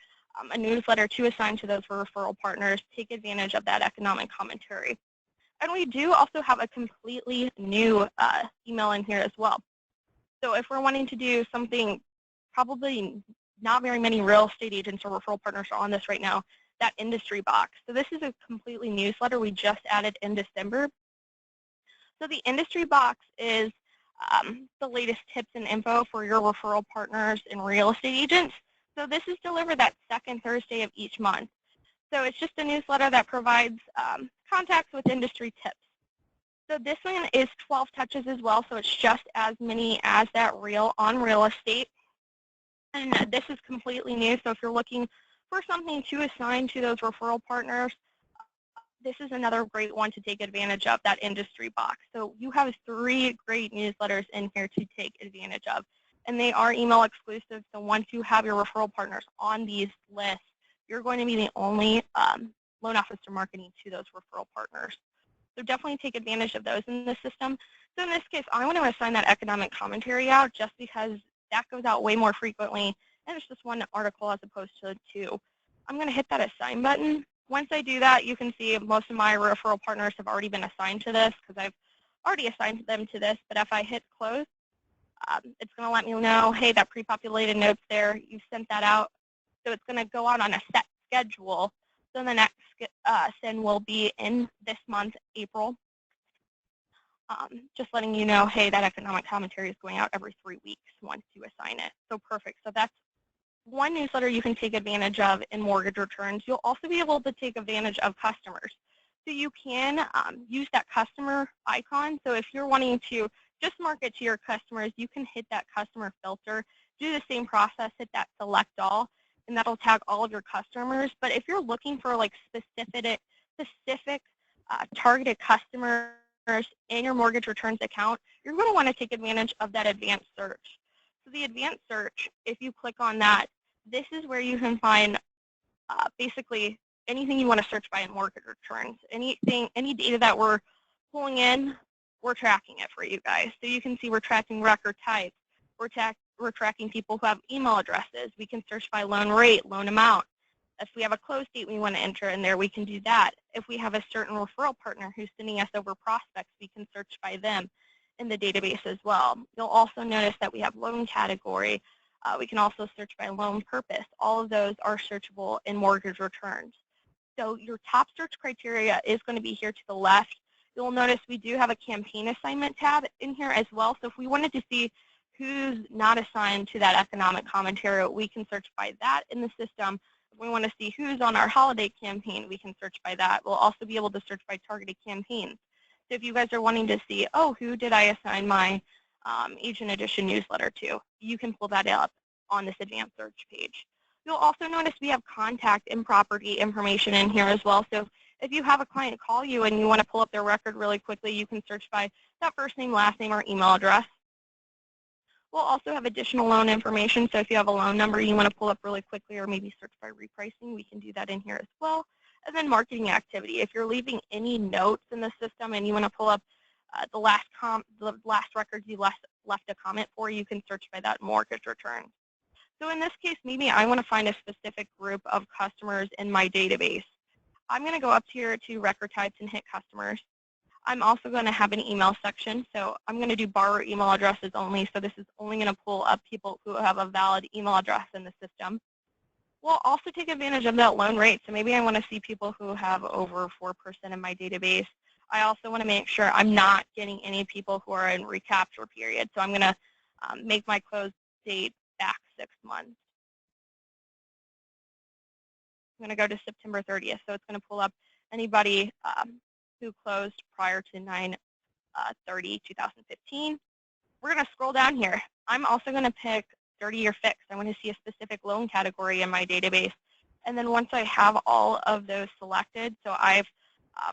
a newsletter to assign to those referral partners, take advantage of that economic commentary. And we do also have a completely new email in here as well. So if we're wanting to do something, probably not very many real estate agents or referral partners are on this right now, that industry box. So this is a completely newsletter we just added in December. So the industry box is the latest tips and info for your referral partners and real estate agents. So this is delivered that second Thursday of each month. So it's just a newsletter that provides contacts with industry tips. So this one is 12 touches as well, so it's just as many as that Reel on Real Estate. And this is completely new, so if you're looking for something to assign to those referral partners, this is another great one to take advantage of, that industry box. So you have 3 great newsletters in here to take advantage of. And they are email exclusive, so once you have your referral partners on these lists, you're going to be the only loan officer marketing to those referral partners. So definitely take advantage of those in the system. So in this case, I want to assign that economic commentary out just because that goes out way more frequently, and it's just one article as opposed to 2. I'm going to hit that assign button. Once I do that, you can see most of my referral partners have already been assigned to this because I've already assigned them to this. But if I hit close, it's going to let me know, hey, that pre-populated note's there. You've sent that out. So it's going to go out on a set schedule. So the next send will be in this month, April. Just letting you know, hey, that economic commentary is going out every 3 weeks once you assign it. So perfect. So that's one newsletter you can take advantage of in mortgage returns. You'll also be able to take advantage of customers. So you can use that customer icon. So if you're wanting to just market to your customers, you can hit that customer filter, do the same process, hit that select all, and that'll tag all of your customers. But if you're looking for like specific targeted customers in your mortgage returns account, you're going to want to take advantage of that advanced search. So the advanced search, if you click on that, this is where you can find basically anything you want to search by in mortgage returns. Any data that we're pulling in, we're tracking it for you guys. So you can see we're tracking record types. We're tracking people who have email addresses. We can search by loan rate, loan amount. If we have a close date we want to enter in there, we can do that. If we have a certain referral partner who's sending us over prospects, we can search by them in the database as well. You'll also notice that we have loan category. We can also search by loan purpose. All of those are searchable in mortgage returns. So your top search criteria is going to be here to the left. You'll notice we do have a campaign assignment tab in here as well. So if we wanted to see who's not assigned to that economic commentary, we can search by that in the system. If we want to see who's on our holiday campaign, we can search by that. We'll also be able to search by targeted campaigns. So if you guys are wanting to see, oh, who did I assign my Agent Edition newsletter to, you can pull that up on this advanced search page. You'll also notice we have contact and property information in here as well. So if you have a client call you and you want to pull up their record really quickly, you can search by that first name, last name, or email address. We'll also have additional loan information. So if you have a loan number you want to pull up really quickly or maybe search by repricing, we can do that in here as well. And then marketing activity. If you're leaving any notes in the system and you want to pull up the last records you left a comment for, you can search by that mortgage return. So in this case, maybe I want to find a specific group of customers in my database. I'm going to go up here to record types and hit customers. I'm also going to have an email section. So I'm going to do borrower email addresses only. So this is only going to pull up people who have a valid email address in the system. We'll also take advantage of that loan rate. So maybe I want to see people who have over 4% in my database. I also want to make sure I'm not getting any people who are in recapture period. So I'm going to make my close date back 6 months. I'm going to go to September 30th. So it's going to pull up anybody who closed prior to 9/30/2015. We're going to scroll down here. I'm also going to pick 30-year fixed. I want to see a specific loan category in my database. And then once I have all of those selected, so I've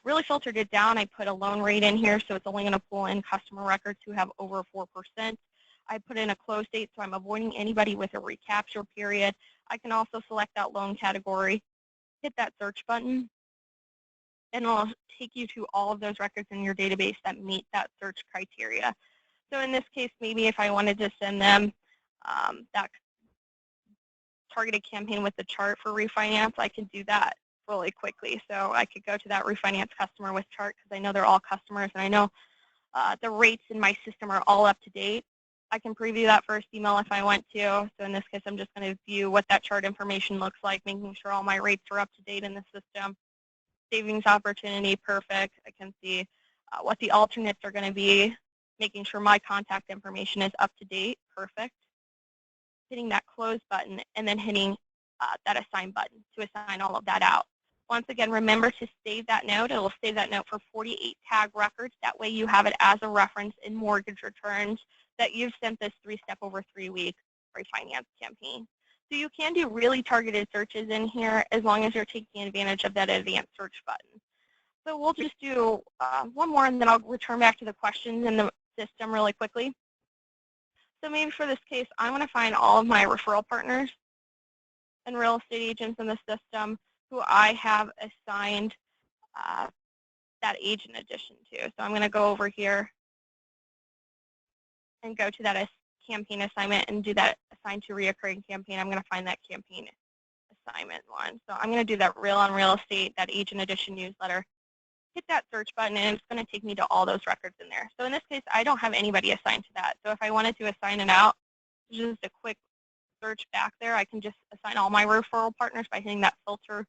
really filtered it down. I put a loan rate in here, so it's only going to pull in customer records who have over 4%. I put in a close date, so I'm avoiding anybody with a recapture period. I can also select that loan category, hit that search button, and it'll take you to all of those records in your database that meet that search criteria. So in this case, maybe if I wanted to send them that targeted campaign with the chart for refinance, I can do that really quickly. So I could go to that refinance customer with chart because I know they're all customers and I know the rates in my system are all up to date. I can preview that first email if I want to. So in this case, I'm just going to view what that chart information looks like, making sure all my rates are up to date in the system. Savings opportunity, perfect. I can see what the alternates are going to be, making sure my contact information is up to date, perfect. Hitting that close button and then hitting that assign button to assign all of that out. Once again, remember to save that note. It will save that note for 48 tag records. That way you have it as a reference in mortgage returns that you've sent this 3-step over 3-week refinance campaign. So you can do really targeted searches in here as long as you're taking advantage of that advanced search button. So we'll just do one more and then I'll return back to the questions in the system really quickly. So maybe for this case, I want to find all of my referral partners and real estate agents in the system who I have assigned that agent edition to. So I'm going to go over here and go to that campaign assignment and do that assign to reoccurring campaign. I'm going to find that campaign assignment one. So I'm going to do that real on real estate, that agent edition newsletter. Hit that search button and it's going to take me to all those records in there. So in this case, I don't have anybody assigned to that. So if I wanted to assign it out, just a quick search back there, I can just assign all my referral partners by hitting that filter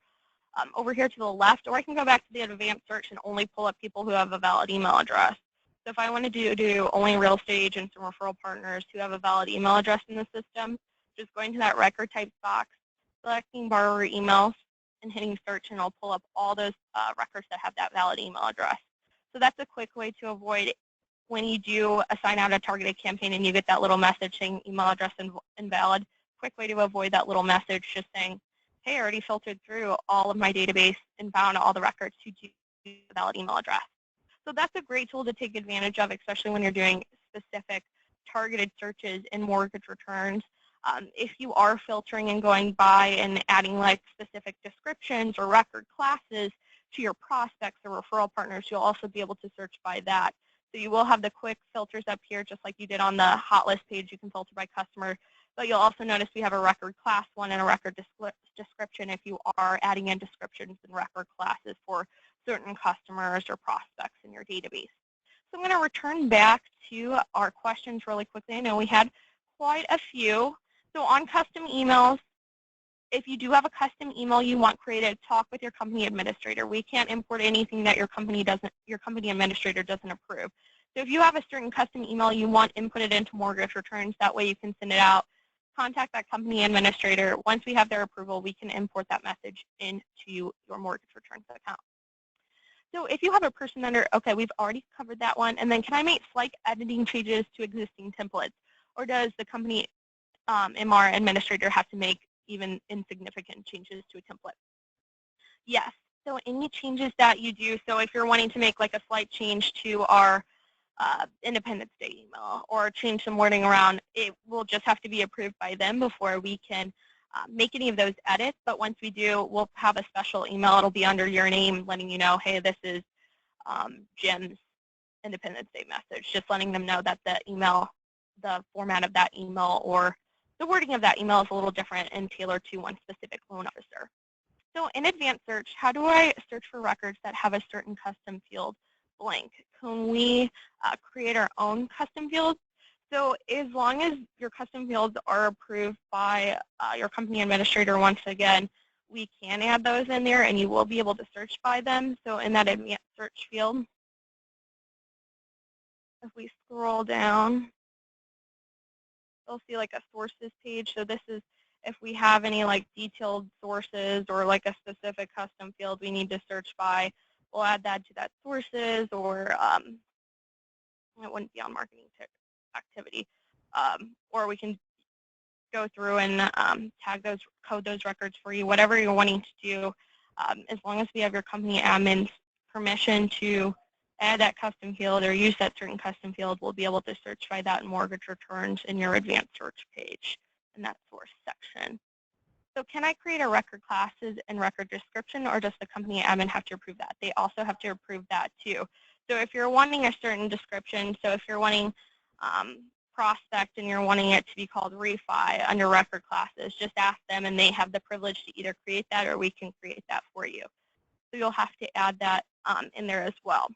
over here to the left, or I can go back to the advanced search and only pull up people who have a valid email address. So if I wanted to do only real estate agents and referral partners who have a valid email address in the system, just going to that record type box, selecting borrower emails, and hitting search, and it'll pull up all those records that have that valid email address. So that's a quick way to avoid when you do assign out a targeted campaign and you get that little message saying email address invalid. Quick way to avoid that little message just saying, hey, I already filtered through all of my database and found all the records who do the valid email address. So that's a great tool to take advantage of, especially when you're doing specific targeted searches in mortgage returns. If you are filtering and going by and adding like specific descriptions or record classes to your prospects or referral partners, you'll also be able to search by that. So you will have the quick filters up here, just like you did on the hot list page. You can filter by customer, but you'll also notice we have a record class one and a record description if you are adding in descriptions and record classes for certain customers or prospects in your database. So I'm going to return back to our questions really quickly. I know we had quite a few. So on custom emails, if you do have a custom email you want created, talk with your company administrator. We can't import anything that your company administrator doesn't approve. So if you have a certain custom email you want inputted into mortgage returns, that way you can send it out. Contact that company administrator. Once we have their approval, we can import that message into your mortgage returns account. So if you have a person under, okay, we've already covered that one. And then can I make slight editing changes to existing templates? Or does the company MR administrator have to make even insignificant changes to a template? Yes. So any changes that you do, so if you're wanting to make like a slight change to our Independence Day email or change some wording around, it will just have to be approved by them before we can make any of those edits. But once we do, we'll have a special email. It'll be under your name letting you know, hey, this is Jim's Independence Day message, just letting them know that the email, the format of that email or the wording of that email is a little different and tailored to one specific loan officer. So in advanced search, how do I search for records that have a certain custom field blank? Can we create our own custom fields? So as long as your custom fields are approved by your company administrator, once again, we can add those in there and you will be able to search by them. So in that advanced search field, if we scroll down, you'll see like a sources page. So this is if we have any like detailed sources or like a specific custom field we need to search by, we'll add that to that sources, or it wouldn't be on marketing activity. Or we can go through and tag those, code those records for you, whatever you're wanting to do. As long as we have your company admin's permission to add that custom field or use that certain custom field, we'll be able to search by that in mortgage returns in your advanced search page in that source section. So can I create a record classes and record description, or does the company admin have to approve that? They also have to approve that too. So if you're wanting a certain description, so if you're wanting prospect and you're wanting it to be called refi under record classes, just ask them and they have the privilege to either create that or we can create that for you. So you'll have to add that in there as well.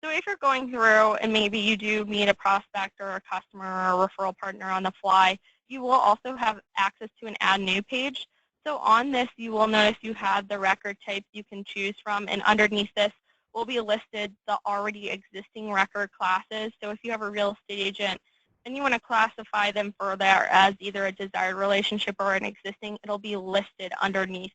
So if you're going through and maybe you do meet a prospect or a customer or a referral partner on the fly, you will also have access to an add new page. So on this, you will notice you have the record types you can choose from, and underneath this will be listed the already existing record classes. So if you have a real estate agent and you want to classify them further as either a desired relationship or an existing, it'll be listed underneath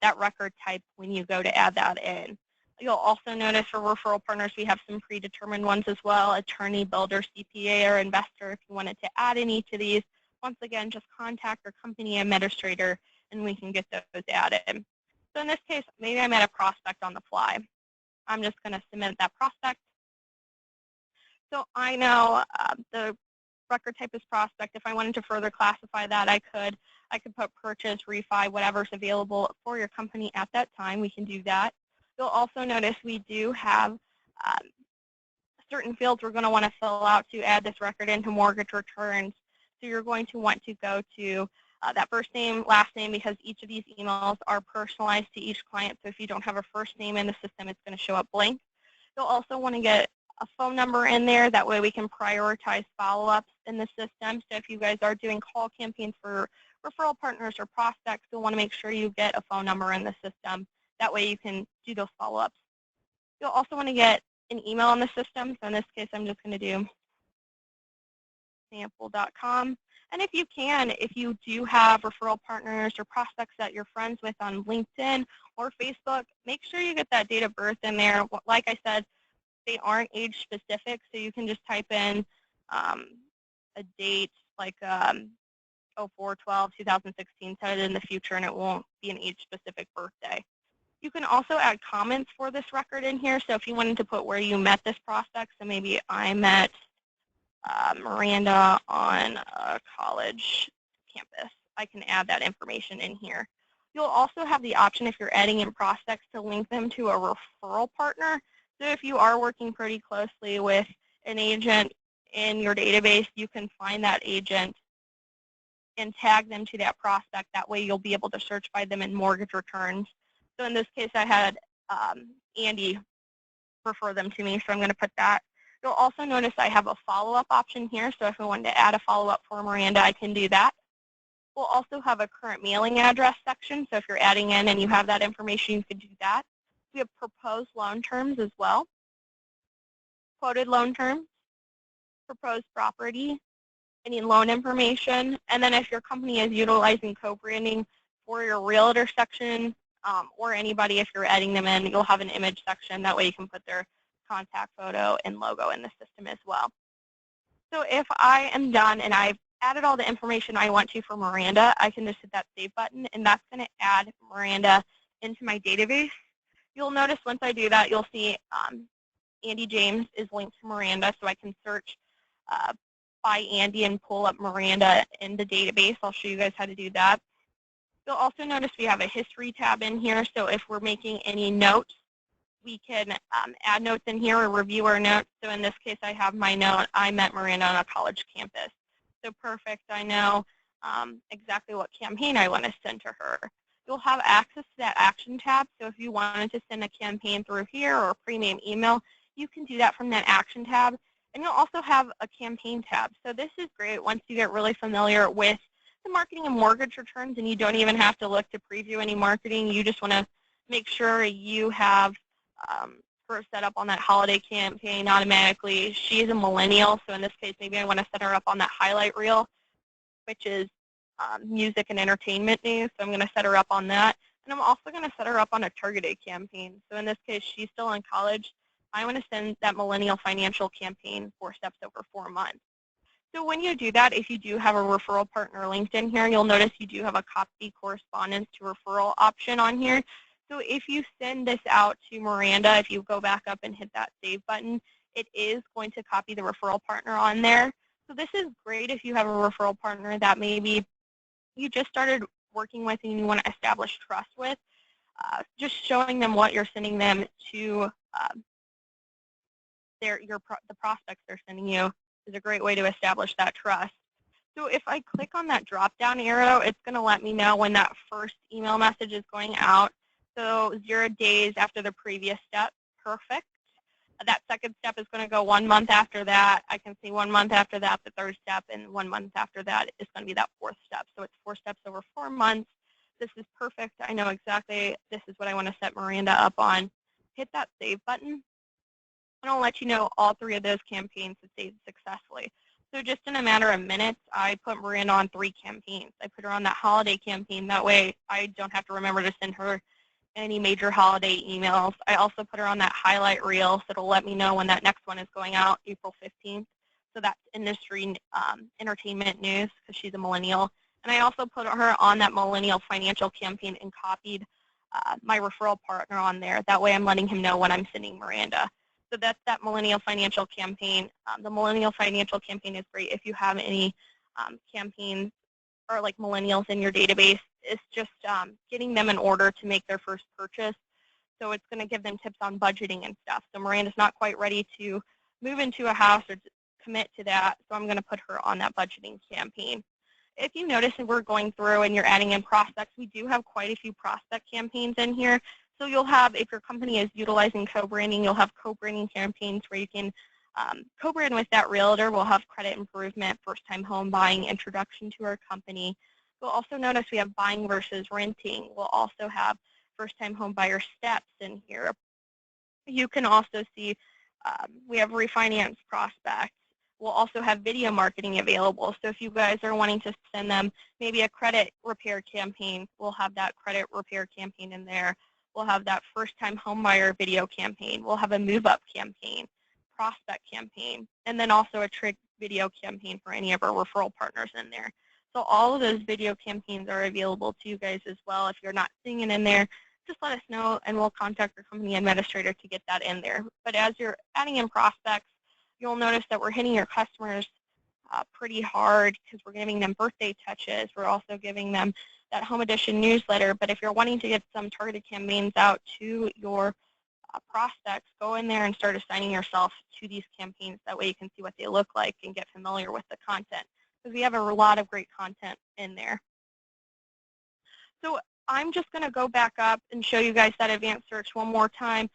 that record type when you go to add that in. You'll also notice for referral partners, we have some predetermined ones as well, attorney, builder, CPA, or investor. If you wanted to add any to these, once again, just contact your company administrator and we can get those added. So in this case, maybe I'm at a prospect on the fly. I'm just going to submit that prospect. So I know the record type is prospect. If I wanted to further classify that, I could put purchase, refi, whatever's available for your company at that time. We can do that. You'll also notice we do have certain fields we're going to want to fill out to add this record into mortgage returns. So you're going to want to go to that first name, last name, because each of these emails are personalized to each client. So if you don't have a first name in the system, it's going to show up blank. You'll also want to get a phone number in there. That way we can prioritize follow-ups in the system. So if you guys are doing call campaigns for referral partners or prospects, you'll want to make sure you get a phone number in the system. That way you can do those follow-ups. You'll also want to get an email in the system. So in this case, I'm just going to do sample.com. And if you can, if you do have referral partners or prospects that you're friends with on LinkedIn or Facebook, make sure you get that date of birth in there. Like I said, they aren't age specific, so you can just type in a date like 04/12/2016, set it in the future, and it won't be an age specific birthday. You can also add comments for this record in here. So if you wanted to put where you met this prospect, so maybe I met Miranda on a college campus, I can add that information in here. You'll also have the option, if you're adding in prospects, to link them to a referral partner. So if you are working pretty closely with an agent in your database, you can find that agent and tag them to that prospect. That way you'll be able to search by them in mortgage returns. So in this case, I had Andy refer them to me, so I'm going to put that. You'll also notice I have a follow-up option here, so if I wanted to add a follow-up for Miranda, I can do that. We'll also have a current mailing address section, so if you're adding in and you have that information, you could do that. We have proposed loan terms as well, quoted loan terms, proposed property, any loan information, and then if your company is utilizing co-branding for your realtor section, or anybody, if you're adding them in, you'll have an image section. That way you can put their contact photo and logo in the system as well. So if I am done and I've added all the information I want to for Miranda, I can just hit that save button, and that's going to add Miranda into my database. You'll notice once I do that, you'll see Andy James is linked to Miranda, so I can search by Andy and pull up Miranda in the database. I'll show you guys how to do that. You'll also notice we have a history tab in here, so if we're making any notes, we can add notes in here or review our notes. So in this case, I have my note, I met Miranda on a college campus. So perfect, I know exactly what campaign I want to send to her. You'll have access to that action tab, so if you wanted to send a campaign through here or a premium email, you can do that from that action tab. And you'll also have a campaign tab. So this is great once you get really familiar with the marketing and mortgage returns, and you don't even have to look to preview any marketing. You just want to make sure you have her set up on that holiday campaign automatically. She's a millennial, so in this case, maybe I want to set her up on that highlight reel, which is music and entertainment news. So I'm going to set her up on that. And I'm also going to set her up on a targeted campaign. So in this case, she's still in college. I want to send that millennial financial campaign 4 steps over 4 months. So when you do that, if you do have a referral partner linked in here, you'll notice you do have a copy correspondence to referral option on here. So if you send this out to Miranda, if you go back up and hit that save button, it is going to copy the referral partner on there. So this is great if you have a referral partner that maybe you just started working with and you want to establish trust with. Just showing them what you're sending them to the prospects they're sending you is a great way to establish that trust. So if I click on that drop-down arrow, it's going to let me know when that first email message is going out. So 0 days after the previous step, perfect. That second step is going to go 1 month after that. I can see 1 month after that, the third step, and 1 month after that is going to be that fourth step. So it's 4 steps over 4 months. This is perfect. I know exactly this is what I want to set Miranda up on. Hit that save button. And I'll let you know all 3 of those campaigns have saved successfully. So just in a matter of minutes, I put Miranda on 3 campaigns. I put her on that holiday campaign. That way I don't have to remember to send her any major holiday emails. I also put her on that highlight reel, so it'll let me know when that next one is going out, April 15th. So that's industry entertainment news because she's a millennial. And I also put her on that millennial financial campaign and copied my referral partner on there. That way I'm letting him know when I'm sending Miranda. So that's that millennial financial campaign. The millennial financial campaign is great if you have any campaigns or like millennials in your database. It's just getting them in order to make their first purchase. So it's going to give them tips on budgeting and stuff. So Miranda's not quite ready to move into a house or commit to that, so I'm going to put her on that budgeting campaign. If you notice that we're going through and you're adding in prospects, we do have quite a few prospect campaigns in here. So you'll have, if your company is utilizing co-branding, you'll have co-branding campaigns where you can co-brand with that realtor. We'll have credit improvement, first-time home buying, introduction to our company. You'll also notice we have buying versus renting. We'll also have first-time home buyer steps in here. You can also see we have refinance prospects, we'll also have video marketing available. So if you guys are wanting to send them maybe a credit repair campaign, we'll have that credit repair campaign in there. We'll have that first-time homebuyer video campaign. We'll have a move-up campaign, prospect campaign, and then also a trick video campaign for any of our referral partners in there. So all of those video campaigns are available to you guys as well. If you're not seeing it in there, just let us know, and we'll contact your company administrator to get that in there. But as you're adding in prospects, you'll notice that we're hitting your customers pretty hard because we're giving them birthday touches. We're also giving them that home edition newsletter. But if you're wanting to get some targeted campaigns out to your prospects, go in there and start assigning yourself to these campaigns. That way you can see what they look like and get familiar with the content, because we have a lot of great content in there. So I'm just going to go back up and show you guys that advanced search one more time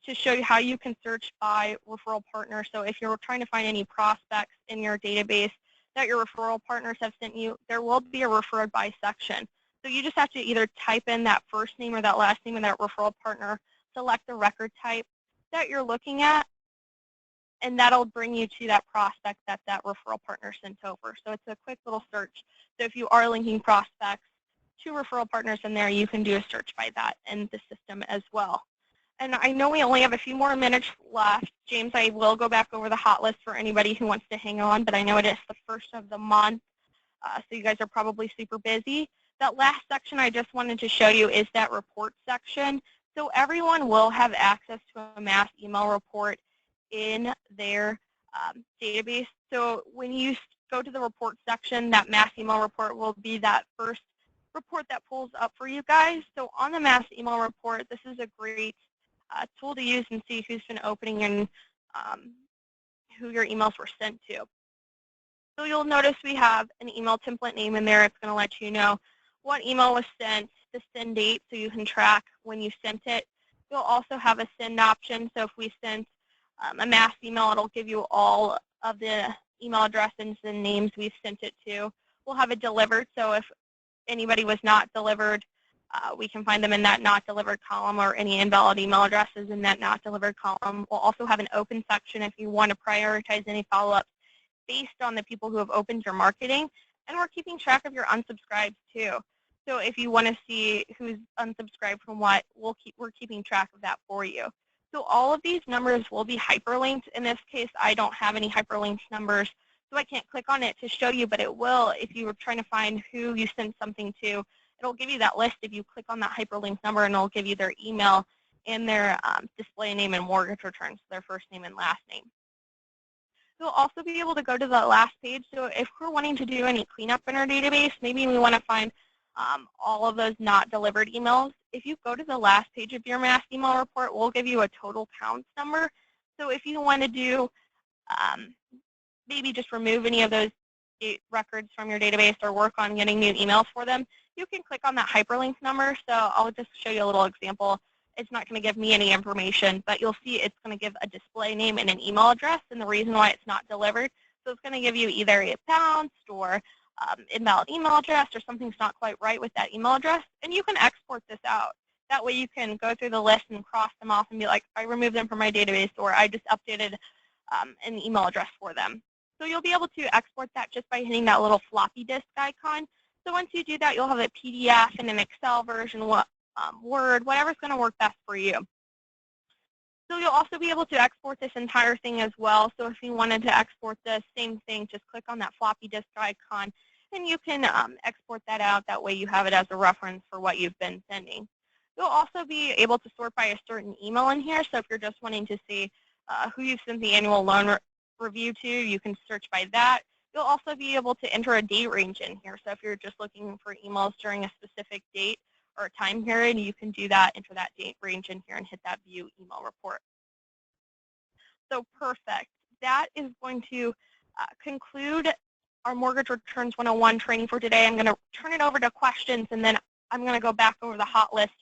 to show you how you can search by referral partner. So if you're trying to find any prospects in your database that your referral partners have sent you, there will be a referred by section. So you just have to either type in that first name or that last name of that referral partner, select the record type that you're looking at, and that'll bring you to that prospect that that referral partner sent over. So it's a quick little search. So if you are linking prospects to referral partners in there, you can do a search by that in the system as well. And I know we only have a few more minutes left. James, I will go back over the hot list for anybody who wants to hang on, but I know it is the first of the month, so you guys are probably super busy. That last section I just wanted to show you is that report section. So everyone will have access to a mass email report in their database. So when you go to the report section, that mass email report will be that first report that pulls up for you guys. So on the mass email report, this is a great tool to use and see who's been opening and who your emails were sent to. So you'll notice we have an email template name in there. It's going to let you know what email was sent, the send date, so you can track when you sent it. You'll also have a send option. So if we sent a mass email, it'll give you all of the email addresses and names we've sent it to. We'll have it delivered. So if anybody was not delivered, we can find them in that not delivered column, or any invalid email addresses in that not delivered column. We'll also have an open section if you want to prioritize any follow-ups based on the people who have opened your marketing. And we're keeping track of your unsubscribes too. So if you want to see who's unsubscribed from what, we're keeping track of that for you. So all of these numbers will be hyperlinked. In this case, I don't have any hyperlinked numbers, so I can't click on it to show you, but it will if you were trying to find who you sent something to. It'll give you that list if you click on that hyperlink number, and it'll give you their email and their display name and mortgage returns, their first name and last name. You'll also be able to go to the last page. So if we're wanting to do any cleanup in our database, maybe we want to find all of those not delivered emails. If you go to the last page of your mass email report, we'll give you a total counts number. So if you want to do maybe just remove any of those records from your database or work on getting new emails for them, you can click on that hyperlink number. So I'll just show you a little example. It's not going to give me any information, but you'll see it's going to give a display name and an email address, and the reason why it's not delivered. So it's going to give you either a bounced or invalid email address, or something's not quite right with that email address, and you can export this out. That way you can go through the list and cross them off and be like, I removed them from my database, or I just updated an email address for them. So you'll be able to export that just by hitting that little floppy disk icon. So once you do that, you'll have a PDF and an Excel version, Word, whatever's going to work best for you. So you'll also be able to export this entire thing as well. So if you wanted to export the same thing, just click on that floppy disk icon, and you can export that out. That way you have it as a reference for what you've been sending. You'll also be able to sort by a certain email in here. So if you're just wanting to see who you've sent the annual loan review to, you can search by that. You'll also be able to enter a date range in here. So if you're just looking for emails during a specific date or a time period, you can do that, enter that date range in here, and hit that view email report. So perfect. That is going to conclude our Mortgage Returns 101 training for today. I'm going to turn it over to questions, and then I'm going to go back over the hot list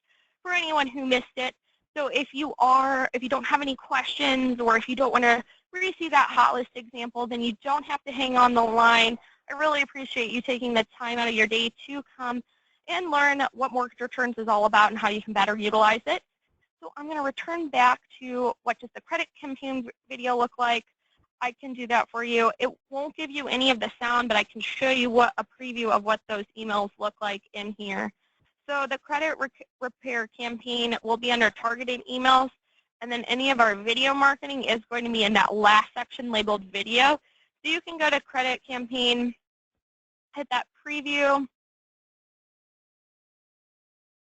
for anyone who missed it. So if you don't have any questions, or if you don't want to re-see that hot list example, then you don't have to hang on the line. I really appreciate you taking the time out of your day to come and learn what Mortgage Returns is all about and how you can better utilize it. So I'm going to return back to what does the credit campaign video look like. I can do that for you. It won't give you any of the sound, but I can show you what a preview of what those emails look like in here. So the credit repair campaign will be under targeted emails, and then any of our video marketing is going to be in that last section labeled video. So you can go to credit campaign, hit that preview,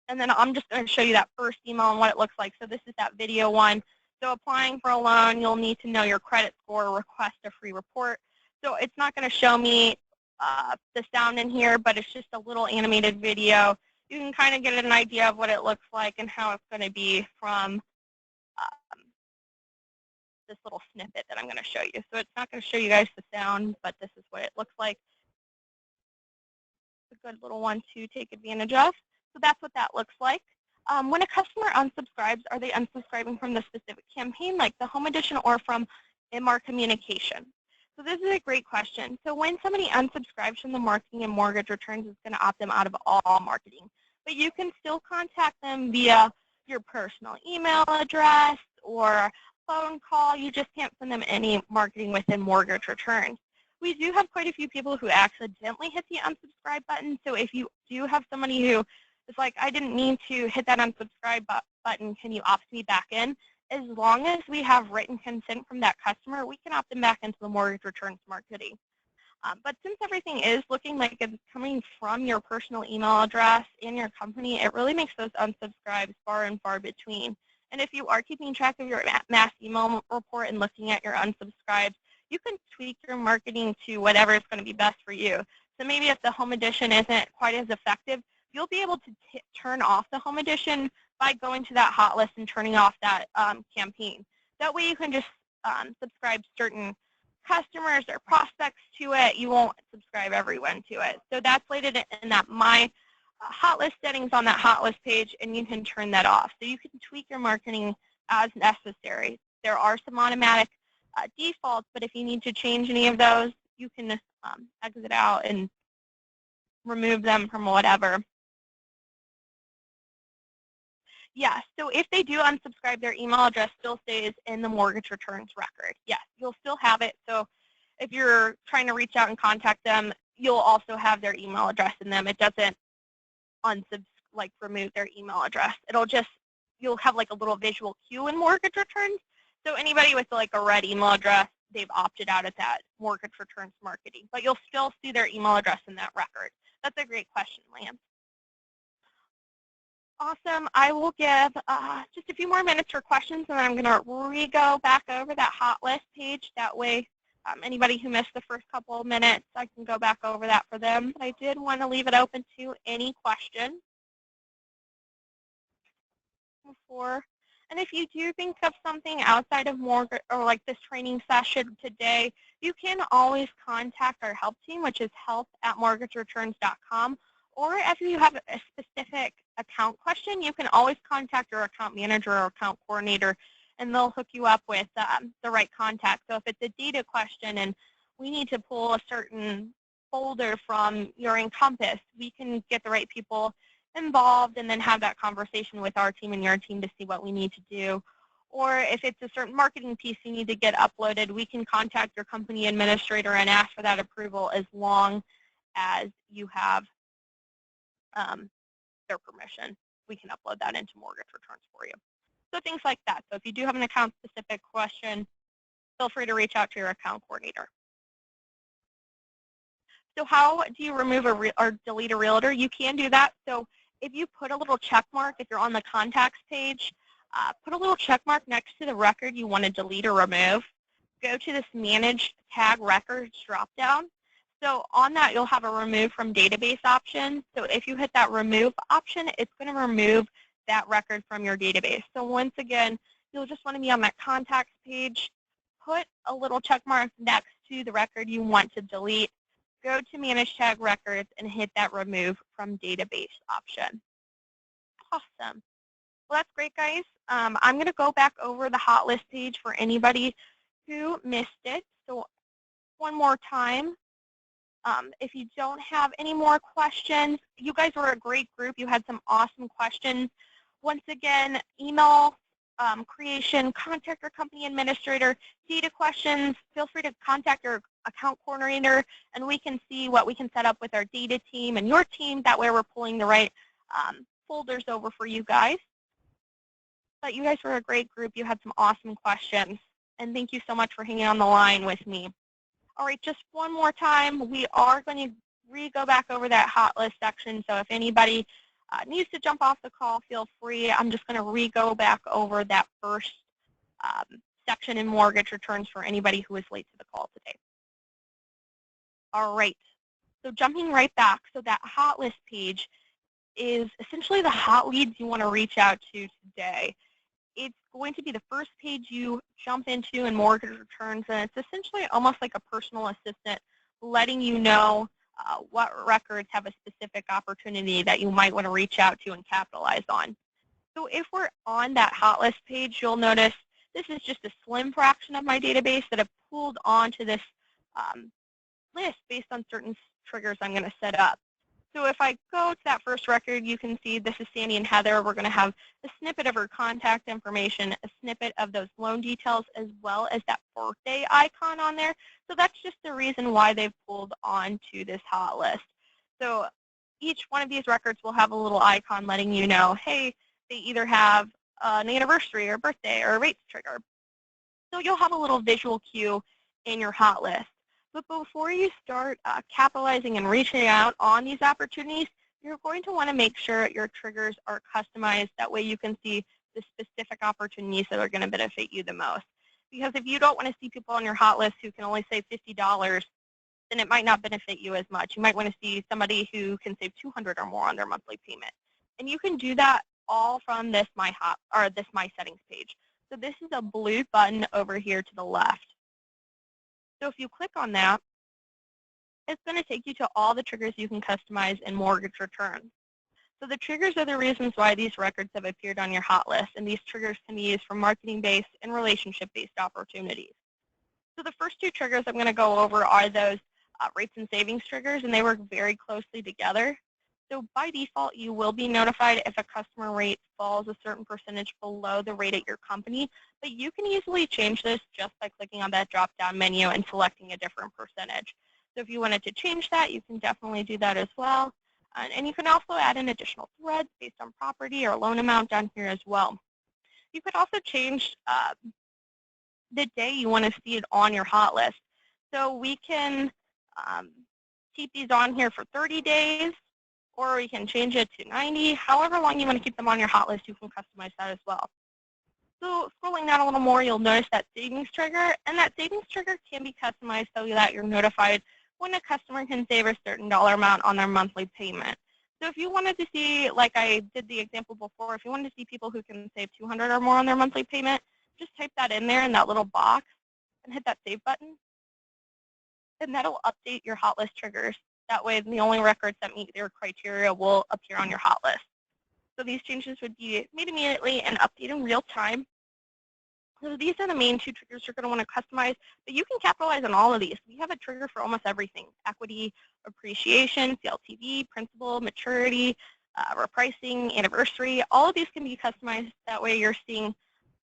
and then I'm just going to show you that first email and what it looks like. So this is that video one. So applying for a loan, you'll need to know your credit score, request a free report. So it's not going to show me the sound in here, but it's just a little animated video. You can kind of get an idea of what it looks like and how it's going to be from this little snippet that I'm going to show you. So it's not going to show you guys the sound, but this is what it looks like. It's a good little one to take advantage of. So that's what that looks like. When a customer unsubscribes, are they unsubscribing from the specific campaign, like the home edition, or from MR communication? So this is a great question. So when somebody unsubscribes from the marketing and mortgage returns, it's going to opt them out of all marketing. But you can still contact them via your personal email address or phone call. You just can't send them any marketing within mortgage returns. We do have quite a few people who accidentally hit the unsubscribe button. So if you do have somebody who is like, I didn't mean to hit that unsubscribe button, can you opt me back in? As long as we have written consent from that customer, we can opt them back into the mortgage returns marketing. But since everything is looking like it's coming from your personal email address and your company, it really makes those unsubscribes far and far between. And if you are keeping track of your mass email report and looking at your unsubscribes, you can tweak your marketing to whatever is going to be best for you. So maybe if the home edition isn't quite as effective, you'll be able to turn off the home edition by going to that hot list and turning off that campaign. That way you can just subscribe certain customers or prospects to it. You won't subscribe everyone to it. So that's slated in that my hot list settings on that hot list page, and you can turn that off. So you can tweak your marketing as necessary. There are some automatic defaults, but if you need to change any of those, you can exit out and remove them from whatever. Yes, so if they do unsubscribe, their email address still stays in the mortgage returns record. Yes, you'll still have it. So if you're trying to reach out and contact them, you'll also have their email address in them. It doesn't remove their email address. It'll just, you'll have like a little visual cue in mortgage returns. So anybody with like a red email address, they've opted out of that mortgage returns marketing. But you'll still see their email address in that record. That's a great question, Lance. Awesome. I will give just a few more minutes for questions, and then I'm going to re-go back over that hot list page. That way, anybody who missed the first couple of minutes, I can go back over that for them. But I did want to leave it open to any questions before. And if you do think of something outside of mortgage or like this training session today, you can always contact our help team, which is help@mortgagereturns.com. Or if you have a specific account question, you can always contact your account manager or account coordinator, and they'll hook you up with the right contact. So if it's a data question and we need to pull a certain folder from your Encompass, we can get the right people involved and then have that conversation with our team and your team to see what we need to do. Or if it's a certain marketing piece you need to get uploaded, we can contact your company administrator and ask for that approval as long as you have their permission. We can upload that into mortgage returns for you. So things like that. So if you do have an account-specific question, feel free to reach out to your account coordinator. So how do you remove or delete a realtor? You can do that. So if you put a little check mark, if you're on the contacts page, put a little check mark next to the record you want to delete or remove. Go to this Manage Tag Records drop-down. So on that, you'll have a Remove from Database option. So if you hit that Remove option, it's going to remove that record from your database. So once again, you'll just want to be on that contacts page. Put a little check mark next to the record you want to delete. Go to Manage Tag Records and hit that Remove from Database option. Awesome. Well, that's great, guys. I'm going to go back over the hot list page for anybody who missed it. So one more time. If you don't have any more questions, you guys were a great group. You had some awesome questions. Once again, email creation, contact your company administrator, data questions, feel free to contact your account coordinator, and we can see what we can set up with our data team and your team. That way we're pulling the right folders over for you guys. But you guys were a great group. You had some awesome questions. And thank you so much for hanging on the line with me. All right, just one more time. We are going to go back over that hot list section. So if anybody needs to jump off the call, feel free. I'm just going to go back over that first section in mortgage returns for anybody who is late to the call today. All right, so jumping right back. So that hot list page is essentially the hot leads you want to reach out to today. It's going to be the first page you jump into in mortgage returns, and it's essentially almost like a personal assistant letting you know what records have a specific opportunity that you might want to reach out to and capitalize on. So if we're on that hot list page, you'll notice this is just a slim fraction of my database that I've pulled onto this list based on certain triggers I'm going to set up. So if I go to that first record, you can see this is Sandy and Heather. We're going to have a snippet of her contact information, a snippet of those loan details, as well as that birthday icon on there. So that's just the reason why they've pulled onto this hot list. So each one of these records will have a little icon letting you know, hey, they either have an anniversary or birthday or a rates trigger. So you'll have a little visual cue in your hot list. But before you start capitalizing and reaching out on these opportunities, you're going to want to make sure your triggers are customized. That way you can see the specific opportunities that are going to benefit you the most. Because if you don't want to see people on your hot list who can only save $50, then it might not benefit you as much. You might want to see somebody who can save $200 or more on their monthly payment. And you can do that all from this My Settings page. So this is a blue button over here to the left. So if you click on that, it's going to take you to all the triggers you can customize in mortgage returns. So the triggers are the reasons why these records have appeared on your hot list, and these triggers can be used for marketing-based and relationship-based opportunities. So the first two triggers I'm going to go over are those rates and savings triggers, and they work very closely together. So by default, you will be notified if a customer rate falls a certain percentage below the rate at your company, but you can easily change this just by clicking on that drop-down menu and selecting a different percentage. So if you wanted to change that, you can definitely do that as well. And you can also add in additional threads based on property or loan amount down here as well. You could also change the day you want to see it on your hot list. So we can keep these on here for 30 days, or we can change it to 90. However long you want to keep them on your hot list, you can customize that as well. So scrolling down a little more, you'll notice that savings trigger, and that savings trigger can be customized so that you're notified when a customer can save a certain dollar amount on their monthly payment. So if you wanted to see, like I did the example before, if you wanted to see people who can save $200 or more on their monthly payment, just type that in there in that little box and hit that save button, and that'll update your hot list triggers. That way, the only records that meet their criteria will appear on your hot list. So these changes would be made immediately and updated in real time. So these are the main two triggers you're going to want to customize, but you can capitalize on all of these. We have a trigger for almost everything: equity, appreciation, CLTV, principal, maturity, repricing, anniversary. All of these can be customized. That way you're seeing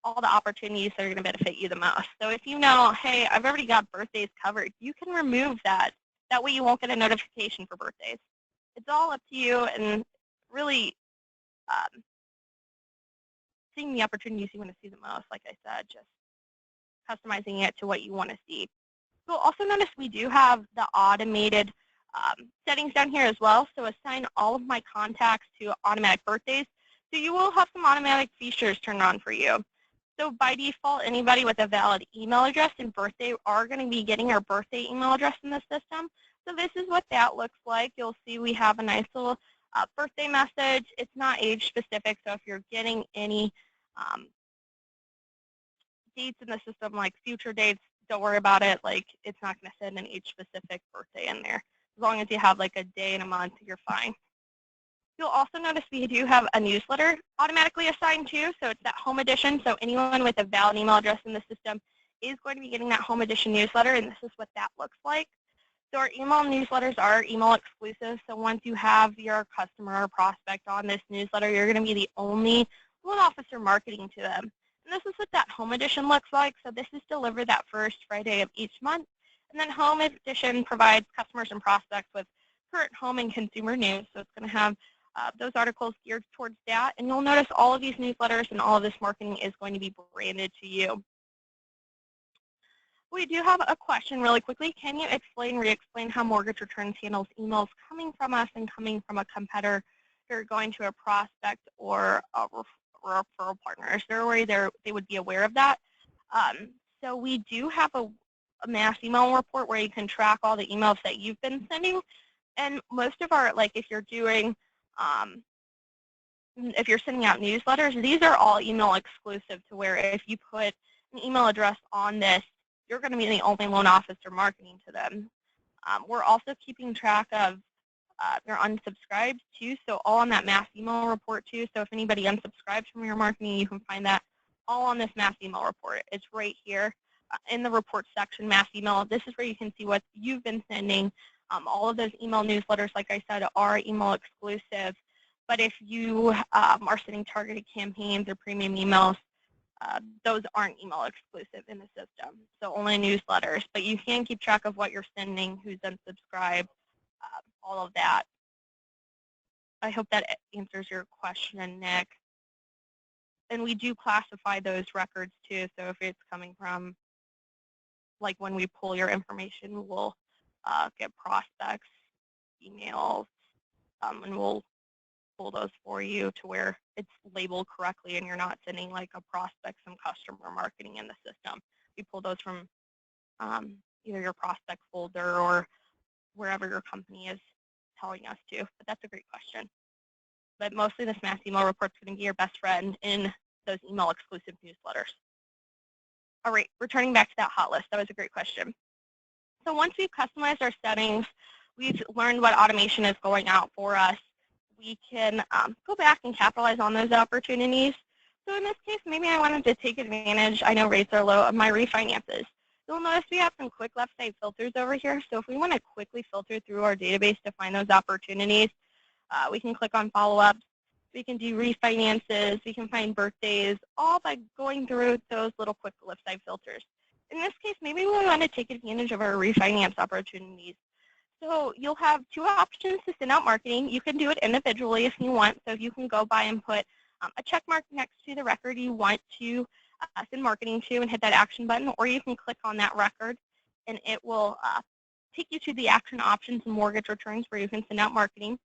all the opportunities that are going to benefit you the most. So if you know, hey, I've already got birthdays covered, you can remove that. That way you won't get a notification for birthdays. It's all up to you, and really seeing the opportunities you want to see the most, like I said, just customizing it to what you want to see. You'll also notice we do have the automated settings down here as well. So assign all of my contacts to automatic birthdays. So you will have some automatic features turned on for you. So by default, anybody with a valid email address and birthday are going to be getting our birthday email address in the system. So this is what that looks like. You'll see we have a nice little birthday message. It's not age specific, so if you're getting any dates in the system, like future dates, don't worry about it. Like, it's not going to send an age specific birthday in there. As long as you have like a day and a month, you're fine. You'll also notice we do have a newsletter automatically assigned to, so it's that home edition. So anyone with a valid email address in the system is going to be getting that home edition newsletter, and this is what that looks like. So our email newsletters are email exclusive. So once you have your customer or prospect on this newsletter, you're going to be the only loan officer marketing to them. And And this is what that home edition looks like. So this is delivered that first Friday of each month. And then home edition provides customers and prospects with current home and consumer news. So it's going to have those articles geared towards that. And you'll notice all of these newsletters and all of this marketing is going to be branded to you. We do have a question really quickly. Can you re-explain how Mortgage Returns handles emails coming from us and coming from a competitor going to a prospect or a referral partner? Is there a way they would be aware of that? So we do have a mass email report where you can track all the emails that you've been sending. And most of our, like if you're doing, if you're sending out newsletters, these are all email exclusive to where if you put an email address on this, you're going to be the only loan officer marketing to them. We're also keeping track of your unsubscribes too, so all on that mass email report too. So if anybody unsubscribes from your marketing, you can find that all on this mass email report. It's right here in the report section, mass email. This is where you can see what you've been sending. All of those email newsletters, like I said, are email exclusive. But if you are sending targeted campaigns or premium emails, those aren't email exclusive in the system, so only newsletters. But you can keep track of what you're sending, who's unsubscribed, all of that. I hope that answers your question, Nick. And we do classify those records too, so if it's coming from, like when we pull your information, we'll get prospects, emails, and we'll pull those for you to where it's labeled correctly and you're not sending like a prospect some customer marketing in the system. We pull those from either your prospect folder or wherever your company is telling us to. But that's a great question. But mostly this mass email report is going to be your best friend in those email exclusive newsletters. All right, returning back to that hot list. That was a great question. So once we've customized our settings, we've learned what automation is going out for us, we can go back and capitalize on those opportunities. So in this case, maybe I wanted to take advantage, I know rates are low, of my refinances. You'll notice we have some quick left side filters over here. So if we want to quickly filter through our database to find those opportunities, we can click on follow-ups. We can do refinances. We can find birthdays, all by going through those little quick left side filters. In this case, maybe we want to take advantage of our refinance opportunities. So you'll have two options to send out marketing. You can do it individually if you want. So you can go by and put a check mark next to the record you want to send marketing to and hit that action button, or you can click on that record and it will take you to the action options and mortgage returns where you can send out marketing.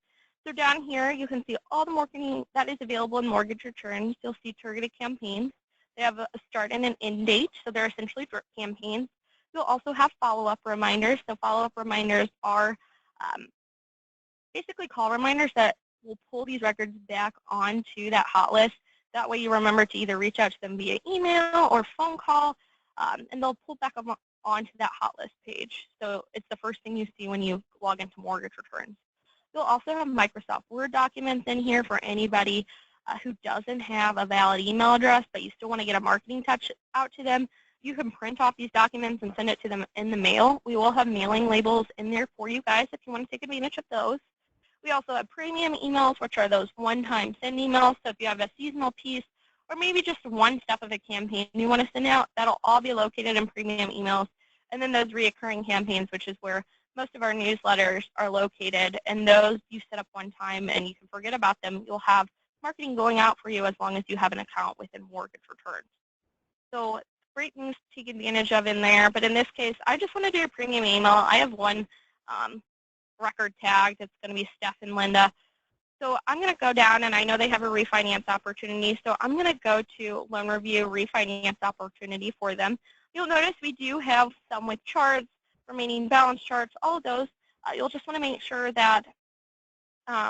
So down here you can see all the marketing that is available in mortgage returns. You'll see targeted campaigns. They have a start and an end date, so they're essentially drip campaigns. You'll also have follow-up reminders. So follow-up reminders are basically call reminders that will pull these records back onto that hot list. That way you remember to either reach out to them via email or phone call, and they'll pull back up onto that hot list page. So it's the first thing you see when you log into mortgage returns. You'll also have Microsoft Word documents in here for anybody who doesn't have a valid email address, but you still want to get a marketing touch out to them. You can print off these documents and send it to them in the mail. We will have mailing labels in there for you guys if you want to take advantage of those. We also have premium emails, which are those one-time send emails. So if you have a seasonal piece or maybe just one step of a campaign you want to send out, that'll all be located in premium emails. And then those reoccurring campaigns, which is where most of our newsletters are located. And those you set up one time and you can forget about them. You'll have marketing going out for you as long as you have an account within mortgage returns. So great things to take advantage of in there. But in this case, I just want to do a premium email. I have one record tagged. It's going to be Steph and Linda. So I'm going to go down, and I know they have a refinance opportunity. So I'm going to go to loan review refinance opportunity for them. You'll notice we do have some with charts, remaining balance charts, all of those. You'll just want to make sure that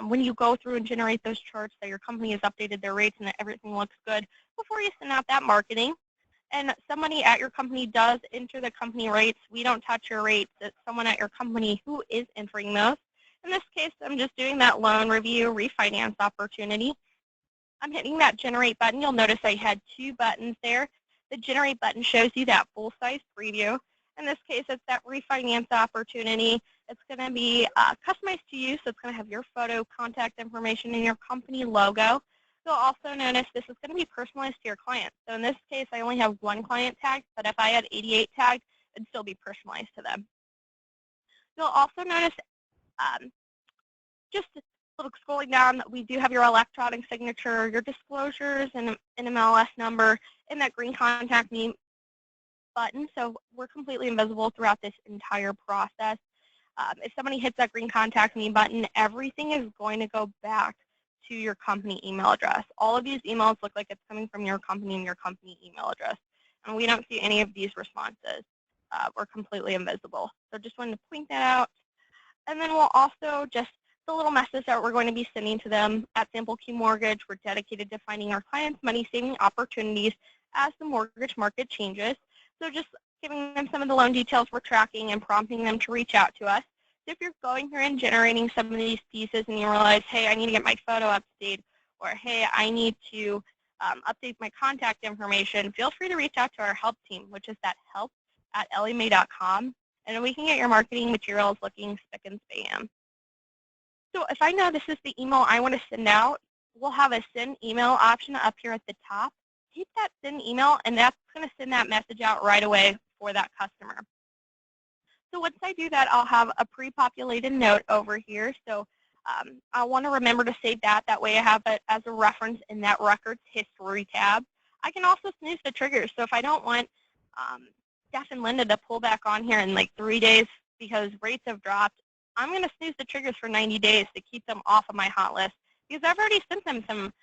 when you go through and generate those charts that your company has updated their rates and that everything looks good before you send out that marketing. And somebody at your company does enter the company rates. We don't touch your rates. It's someone at your company who is entering those. In this case, I'm just doing that loan review refinance opportunity. I'm hitting that generate button. You'll notice I had two buttons there. The generate button shows you that full-size preview. In this case, it's that refinance opportunity. It's going to be customized to you, so it's going to have your photo, contact information, and your company logo. You'll also notice this is going to be personalized to your client. So in this case, I only have one client tagged, but if I had 88 tagged, it'd still be personalized to them. You'll also notice just a little scrolling down, we do have your electronic signature, your disclosures, and an MLS number, and that green contact me button. So we're completely invisible throughout this entire process. If somebody hits that green contact me button, everything is going to go back to your company email address. All of these emails look like it's coming from your company and your company email address. And we don't see any of these responses. We're completely invisible. So just wanted to point that out. And then we'll also just the little message that we're going to be sending to them at Sample Key Mortgage. We're dedicated to finding our clients money-saving opportunities as the mortgage market changes. So just giving them some of the loan details we're tracking and prompting them to reach out to us. So if you're going through and generating some of these pieces and you realize, hey, I need to get my photo up to date, or hey, I need to update my contact information, feel free to reach out to our help team, which is that help@elliemay.com, and we can get your marketing materials looking spick and span. So if I know this is the email I want to send out, we'll have a send email option up here at the top. Hit that send email, and that's going to send that message out right away for that customer. So once I do that, I'll have a pre-populated note over here. So I want to remember to save that. That way I have it as a reference in that records history tab. I can also snooze the triggers. So if I don't want Steph and Linda to pull back on here in like 3 days because rates have dropped, I'm going to snooze the triggers for 90 days to keep them off of my hot list because I've already sent them some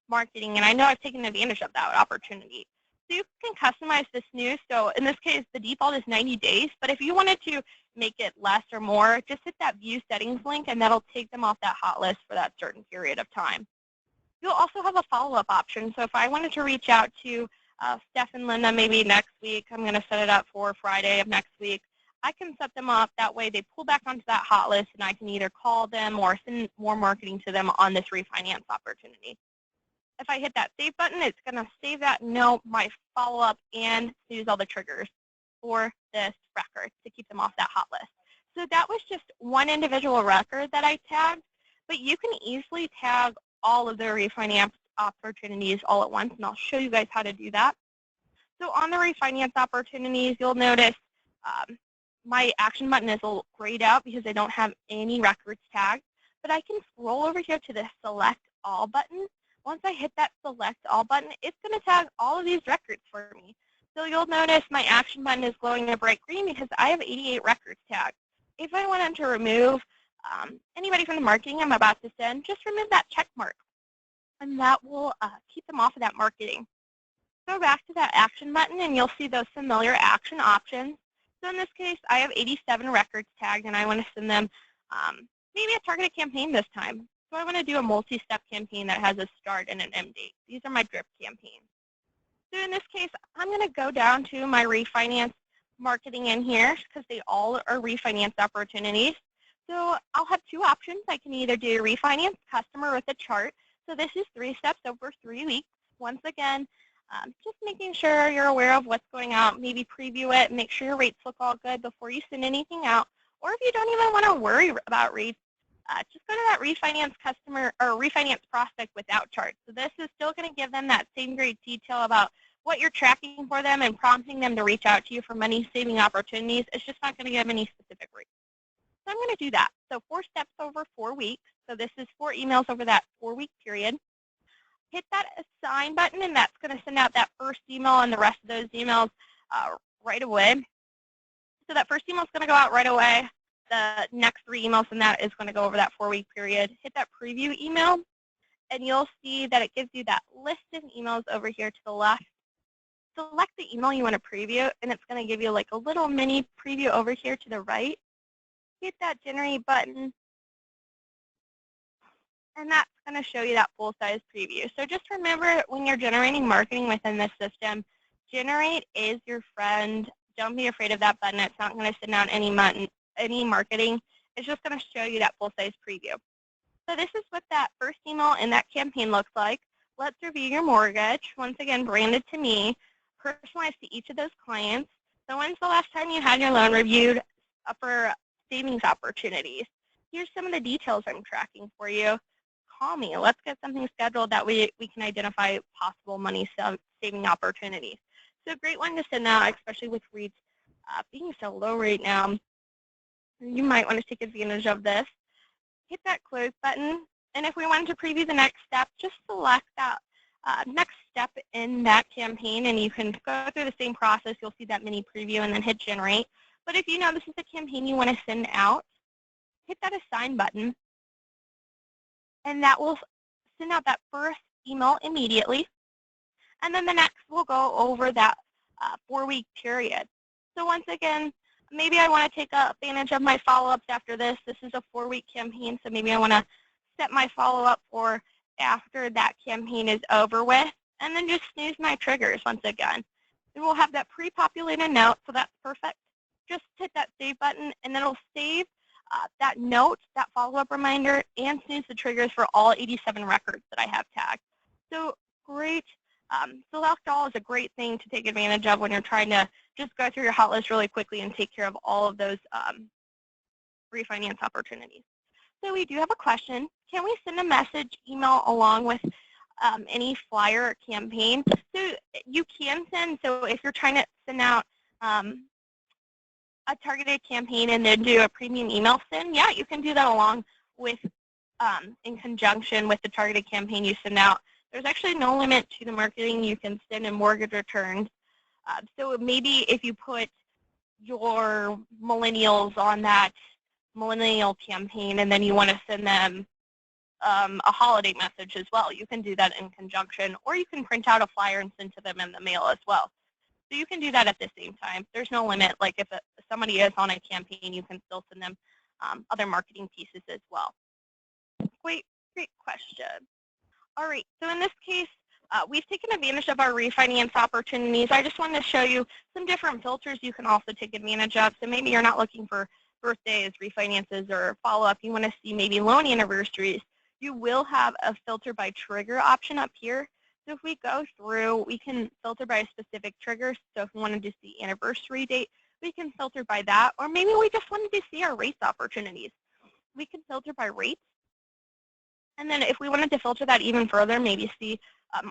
marketing, and I know I've taken advantage of that opportunity. So you can customize the snooze. So in this case, the default is 90 days, but if you wanted to make it less or more, just hit that view settings link, and that'll take them off that hot list for that certain period of time. You'll also have a follow-up option. So if I wanted to reach out to Steph and Linda maybe next week, I'm going to set it up for Friday of next week, I can set them up. That way they pull back onto that hot list, and I can either call them or send more marketing to them on this refinance opportunity. If I hit that save button, it's going to save that note, my follow-up, and snooze all the triggers for this record to keep them off that hot list. So that was just one individual record that I tagged, but you can easily tag all of the refinance opportunities all at once, and I'll show you guys how to do that. So on the refinance opportunities, you'll notice my action button is all grayed out because I don't have any records tagged, but I can scroll over here to the select all button. Once I hit that select all button, it's going to tag all of these records for me. So you'll notice my action button is glowing a bright green because I have 88 records tagged. If I wanted to remove anybody from the marketing I'm about to send, just remove that check mark, and that will keep them off of that marketing. Go back to that action button, and you'll see those familiar action options. So in this case, I have 87 records tagged, and I want to send them maybe a targeted campaign this time. So I want to do a multi-step campaign that has a start and an end date. These are my drip campaigns. So in this case, I'm going to go down to my refinance marketing in here because they all are refinance opportunities. So I'll have two options. I can either do refinance customer with a chart. So this is 3 steps over 3 weeks. Once again, just making sure you're aware of what's going out. Maybe preview it, make sure your rates look all good before you send anything out. Or if you don't even want to worry about rates, just go to that refinance customer or refinance prospect without charts. So this is still going to give them that same great detail about what you're tracking for them and prompting them to reach out to you for money-saving opportunities. It's just not going to give any specific rates. So I'm going to do that. So 4 steps over 4 weeks. So this is 4 emails over that 4-week period. Hit that assign button, and that's going to send out that first email and the rest of those emails right away. So that first email is going to go out right away. The next 3 emails from that is going to go over that 4-week period. Hit that preview email, and you'll see that it gives you that list of emails over here to the left. Select the email you want to preview, and it's going to give you like a little mini preview over here to the right. Hit that generate button, and that's going to show you that full-size preview. So just remember, when you're generating marketing within this system, generate is your friend. Don't be afraid of that button. It's not going to send out any marketing. It's just going to show you that full-size preview. So this is what that first email in that campaign looks like. Let's review your mortgage. Once again, branded to me, personalized to each of those clients. So when's the last time you had your loan reviewed for savings opportunities? Here's some of the details I'm tracking for you. call me. Let's get something scheduled that we can identify possible money saving opportunities. So a great one to send out, especially with rates being so low right now. You might want to take advantage of this. Hit that close button, and if we wanted to preview the next step, just select that next step in that campaign, and you can go through the same process. You'll see that mini preview and then hit generate. But if you know this is a campaign you want to send out, hit that assign button, and that will send out that first email immediately. And then the next will go over that 4-week period. So once again, maybe I want to take advantage of my follow-ups after this. This is a 4-week campaign, so maybe I want to set my follow-up for after that campaign is over with, and then just snooze my triggers once again. And we'll have that pre-populated note, so that's perfect. Just hit that save button, and then it'll save that note, that follow-up reminder, and snooze the triggers for all 87 records that I have tagged. So great. Select all is a great thing to take advantage of when you're trying to just go through your hot list really quickly and take care of all of those refinance opportunities. So we do have a question. Can we send a message email along with any flyer or campaign? So you can send, so if you're trying to send out a targeted campaign and then do a premium email send, yeah, you can do that along with, in conjunction with the targeted campaign you send out. There's actually no limit to the marketing you can send in mortgage returns. So maybe if you put your millennials on that millennial campaign and then you want to send them a holiday message as well, you can do that in conjunction, or you can print out a flyer and send to them in the mail as well. So you can do that at the same time. There's no limit. Like if somebody is on a campaign, you can still send them other marketing pieces as well. Great question. All right, so in this case, we've taken advantage of our refinance opportunities. I just wanted to show you some different filters you can also take advantage of. So maybe you're not looking for birthdays, refinances, or follow-up. You want to see maybe loan anniversaries. You will have a filter by trigger option up here. So if we go through, we can filter by a specific trigger. So if we wanted to see anniversary date, we can filter by that. Or maybe we just wanted to see our rates opportunities. We can filter by rates. And then if we wanted to filter that even further, maybe see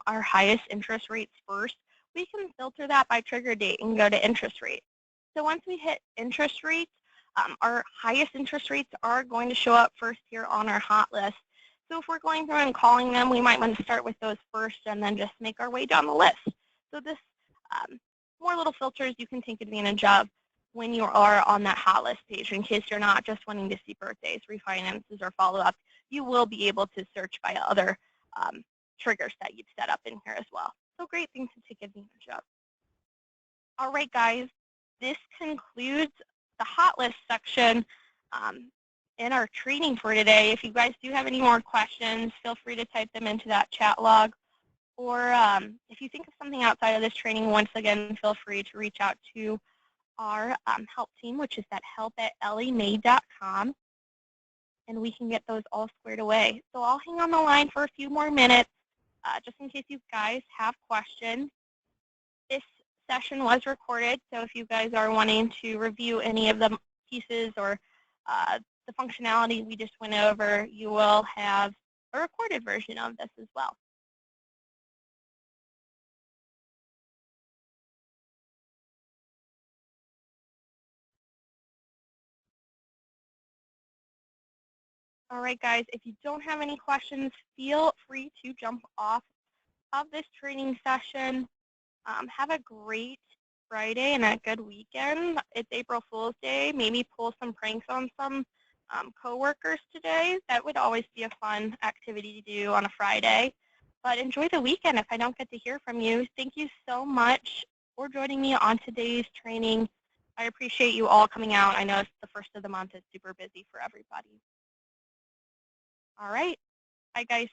our highest interest rates first, we can filter that by trigger date and go to interest rate. So once we hit interest rates, our highest interest rates are going to show up first here on our hot list. So if we're going through and calling them, we might want to start with those first and then just make our way down the list. So this more little filters you can take advantage of when you are on that hot list page, in case you're not just wanting to see birthdays, refinances, or follow-up. You will be able to search by other triggers that you've set up in here as well. So great things to take advantage of. All right, guys, this concludes the hot list section in our training for today. If you guys do have any more questions, feel free to type them into that chat log. Or if you think of something outside of this training, once again, feel free to reach out to our help team, which is at help@elliemay.com. And we can get those all squared away. So I'll hang on the line for a few more minutes just in case you guys have questions. This session was recorded, so if you guys are wanting to review any of the pieces or the functionality we just went over, you will have a recorded version of this as well. All right, guys, if you don't have any questions, feel free to jump off of this training session. Have a great Friday and a good weekend. It's April Fool's Day. Maybe pull some pranks on some coworkers today. That would always be a fun activity to do on a Friday. But enjoy the weekend if I don't get to hear from you. Thank you so much for joining me on today's training. I appreciate you all coming out. I know it's the first of the month. It's super busy for everybody. All right. Bye, guys.